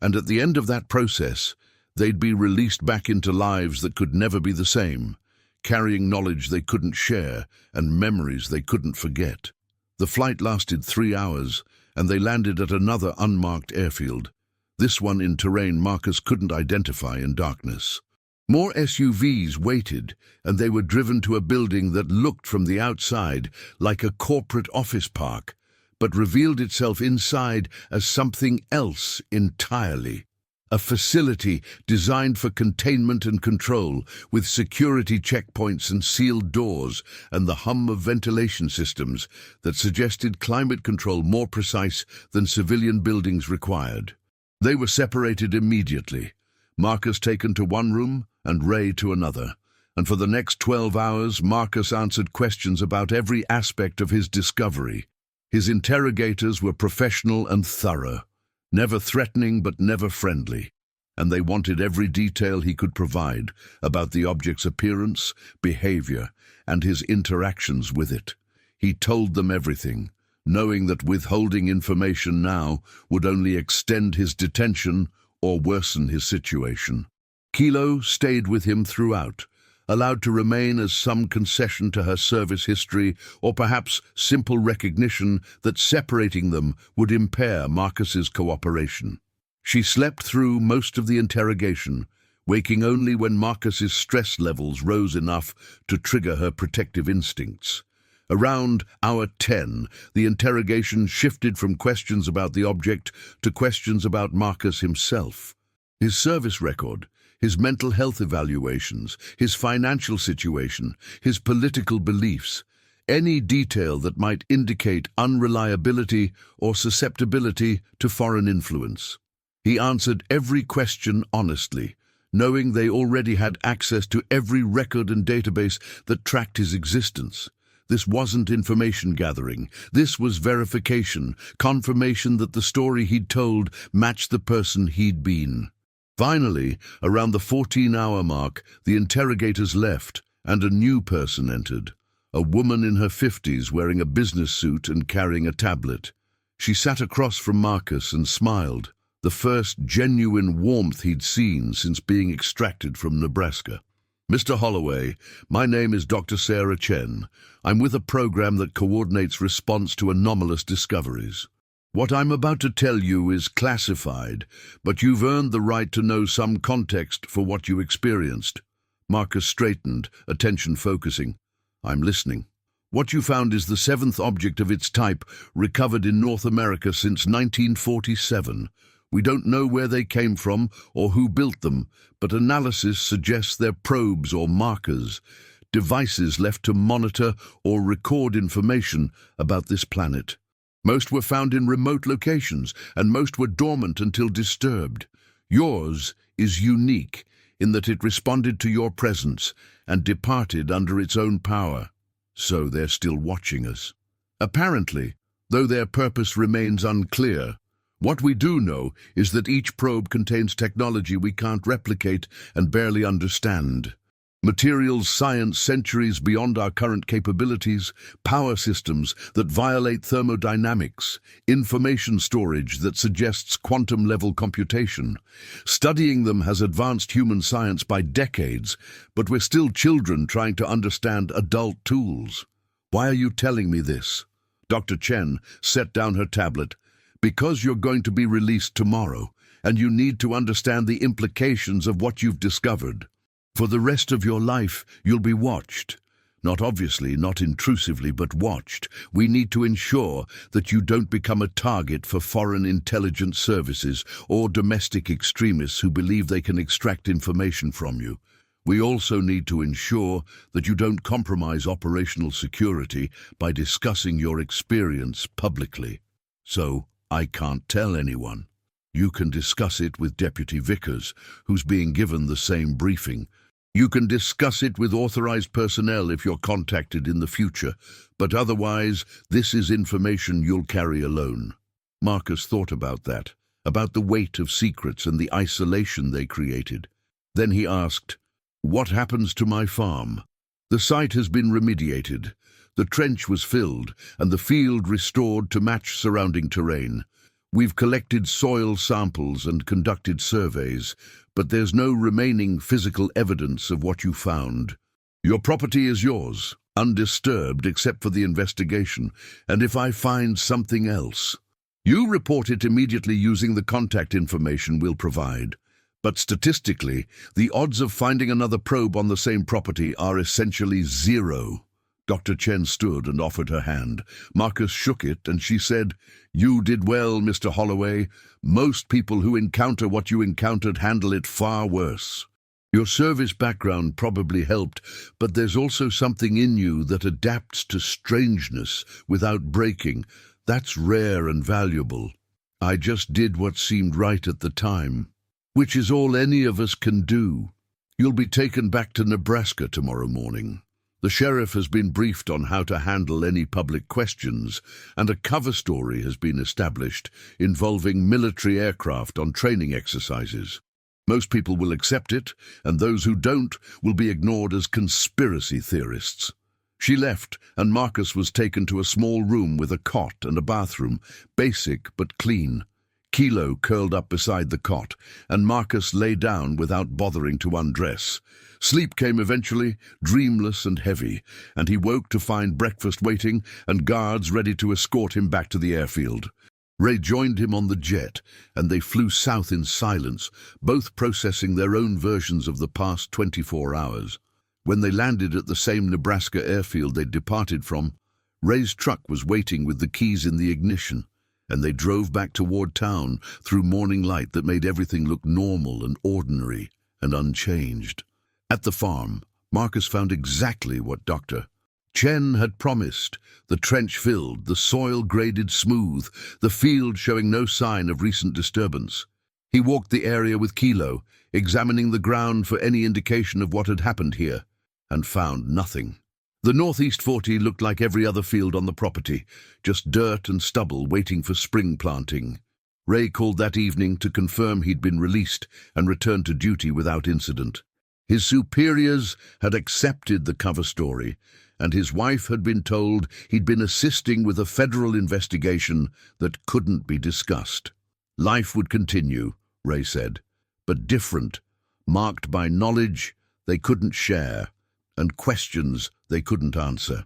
and at the end of that process, they'd be released back into lives that could never be the same, carrying knowledge they couldn't share and memories they couldn't forget. The flight lasted 3 hours, and they landed at another unmarked airfield, this one in terrain Marcus couldn't identify in darkness. More SUVs waited, and they were driven to a building that looked from the outside like a corporate office park, but revealed itself inside as something else entirely. A facility designed for containment and control, with security checkpoints and sealed doors, and the hum of ventilation systems that suggested climate control more precise than civilian buildings required. They were separated immediately, Marcus taken to one room and Ray to another, and for the next 12 hours Marcus answered questions about every aspect of his discovery. His interrogators were professional and thorough, never threatening but never friendly, and they wanted every detail he could provide about the object's appearance, behavior, and his interactions with it. He told them everything, knowing that withholding information now would only extend his detention or worsen his situation. Kilo stayed with him throughout, allowed to remain as some concession to her service history or perhaps simple recognition that separating them would impair Marcus's cooperation. She slept through most of the interrogation, waking only when Marcus's stress levels rose enough to trigger her protective instincts. Around hour 10, the interrogation shifted from questions about the object to questions about Marcus himself. His service record, his mental health evaluations, his financial situation, his political beliefs, any detail that might indicate unreliability or susceptibility to foreign influence. He answered every question honestly, knowing they already had access to every record and database that tracked his existence. This wasn't information gathering. This was verification, confirmation that the story he'd told matched the person he'd been. Finally, around the 14-hour mark, the interrogators left, and a new person entered. A woman in her 50s wearing a business suit and carrying a tablet. She sat across from Marcus and smiled, the first genuine warmth he'd seen since being extracted from Nebraska. "Mr. Holloway, my name is Dr. Sarah Chen. I'm with a program that coordinates response to anomalous discoveries. What I'm about to tell you is classified, but you've earned the right to know some context for what you experienced." Marcus straightened, attention focusing. "I'm listening." "What you found is the 7th object of its type recovered in North America since 1947. We don't know where they came from or who built them, but analysis suggests they're probes or markers, devices left to monitor or record information about this planet. Most were found in remote locations, and most were dormant until disturbed. Yours is unique in that it responded to your presence and departed under its own power. So they're still watching us. Apparently, though their purpose remains unclear. What we do know is that each probe contains technology we can't replicate and barely understand. Materials science centuries beyond our current capabilities, power systems that violate thermodynamics, information storage that suggests quantum-level computation. Studying them has advanced human science by decades, but we're still children trying to understand adult tools. Why are you telling me this? Dr. Chen set down her tablet. Because you're going to be released tomorrow, and you need to understand the implications of what you've discovered. For the rest of your life, you'll be watched. Not obviously, not intrusively, but watched. We need to ensure that you don't become a target for foreign intelligence services or domestic extremists who believe they can extract information from you. We also need to ensure that you don't compromise operational security by discussing your experience publicly. So, I can't tell anyone. You can discuss it with Deputy Vickers, who's being given the same briefing. You can discuss it with authorized personnel if you're contacted in the future, but otherwise, this is information you'll carry alone. Marcus thought about that, about the weight of secrets and the isolation they created. Then he asked, "What happens to my farm?" "The site has been remediated. The trench was filled and the field restored to match surrounding terrain. We've collected soil samples and conducted surveys, but there's no remaining physical evidence of what you found. Your property is yours, undisturbed except for the investigation, and if I find something else, you report it immediately using the contact information we'll provide. But statistically, the odds of finding another probe on the same property are essentially zero." Dr. Chen stood and offered her hand. Marcus shook it, and she said, "You did well, Mr. Holloway. Most people who encounter what you encountered handle it far worse. Your service background probably helped, but there's also something in you that adapts to strangeness without breaking. That's rare and valuable. I just did what seemed right at the time, which is all any of us can do. You'll be taken back to Nebraska tomorrow morning. The sheriff has been briefed on how to handle any public questions, and a cover story has been established involving military aircraft on training exercises. Most people will accept it, and those who don't will be ignored as conspiracy theorists." She left, and Marcus was taken to a small room with a cot and a bathroom, basic but clean. Kilo curled up beside the cot, and Marcus lay down without bothering to undress. Sleep came eventually, dreamless and heavy, and he woke to find breakfast waiting and guards ready to escort him back to the airfield. Ray joined him on the jet, and they flew south in silence, both processing their own versions of the past 24 hours. When they landed at the same Nebraska airfield they'd departed from, Ray's truck was waiting with the keys in the ignition, and they drove back toward town through morning light that made everything look normal and ordinary and unchanged. At the farm, Marcus found exactly what Dr. Chen had promised. The trench filled, the soil graded smooth, the field showing no sign of recent disturbance. He walked the area with Kilo, examining the ground for any indication of what had happened here, and found nothing. The Northeast 40 looked like every other field on the property, just dirt and stubble waiting for spring planting. Ray called that evening to confirm he'd been released and returned to duty without incident. His superiors had accepted the cover story, and his wife had been told he'd been assisting with a federal investigation that couldn't be discussed. Life would continue, Ray said, but different, marked by knowledge they couldn't share and questions they couldn't answer.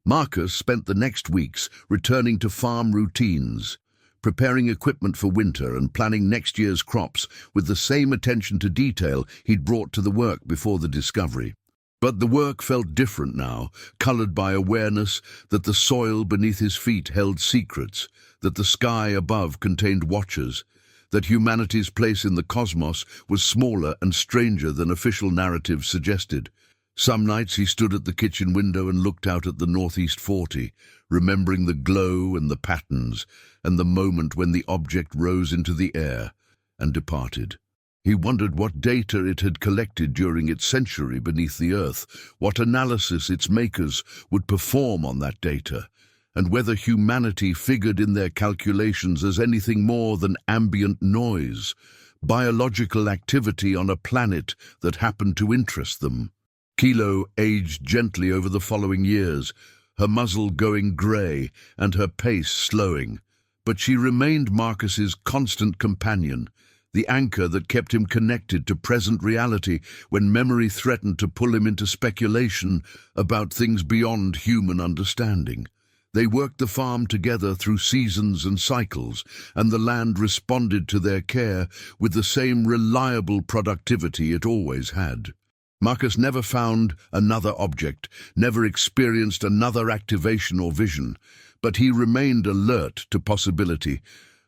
Marcus spent the next weeks returning to farm routines, preparing equipment for winter and planning next year's crops with the same attention to detail he'd brought to the work before the discovery. But the work felt different now, colored by awareness that the soil beneath his feet held secrets, that the sky above contained watchers, that humanity's place in the cosmos was smaller and stranger than official narratives suggested. Some nights he stood at the kitchen window and looked out at the Northeast 40, remembering the glow and the patterns, and the moment when the object rose into the air and departed. He wondered what data it had collected during its century beneath the Earth, what analysis its makers would perform on that data, and whether humanity figured in their calculations as anything more than ambient noise, biological activity on a planet that happened to interest them. Kilo aged gently over the following years, her muzzle going grey and her pace slowing, but she remained Marcus's constant companion, the anchor that kept him connected to present reality when memory threatened to pull him into speculation about things beyond human understanding. They worked the farm together through seasons and cycles, and the land responded to their care with the same reliable productivity it always had. Marcus never found another object, never experienced another activation or vision, but he remained alert to possibility,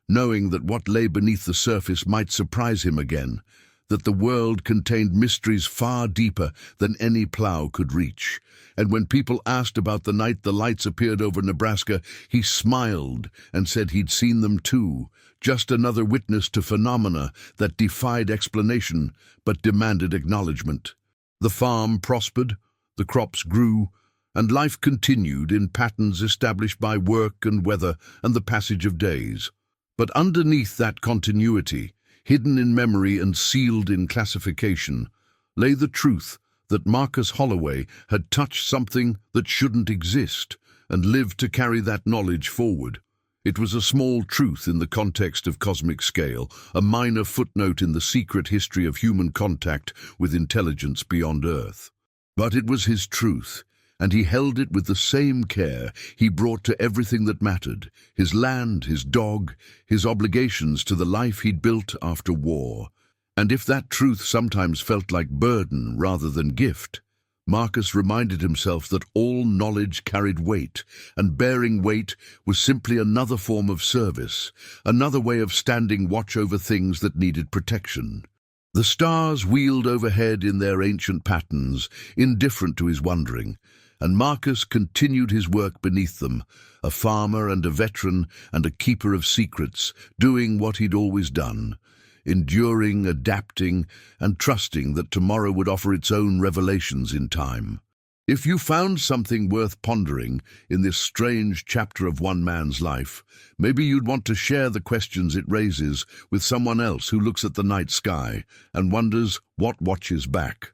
knowing that what lay beneath the surface might surprise him again, that the world contained mysteries far deeper than any plow could reach. And when people asked about the night the lights appeared over Nebraska, he smiled and said he'd seen them too, just another witness to phenomena that defied explanation but demanded acknowledgement. The farm prospered, the crops grew, and life continued in patterns established by work and weather and the passage of days. But underneath that continuity, hidden in memory and sealed in classification, lay the truth that Marcus Holloway had touched something that shouldn't exist and lived to carry that knowledge forward. It was a small truth in the context of cosmic scale, a minor footnote in the secret history of human contact with intelligence beyond Earth. But it was his truth, and he held it with the same care he brought to everything that mattered: his land, his dog, his obligations to the life he'd built after war. And if that truth sometimes felt like burden rather than gift, Marcus reminded himself that all knowledge carried weight, and bearing weight was simply another form of service, another way of standing watch over things that needed protection. The stars wheeled overhead in their ancient patterns, indifferent to his wandering, and Marcus continued his work beneath them, a farmer and a veteran and a keeper of secrets, doing what he'd always done, enduring, adapting, and trusting that tomorrow would offer its own revelations in time. If you found something worth pondering in this strange chapter of one man's life, maybe you'd want to share the questions it raises with someone else who looks at the night sky and wonders what watches back.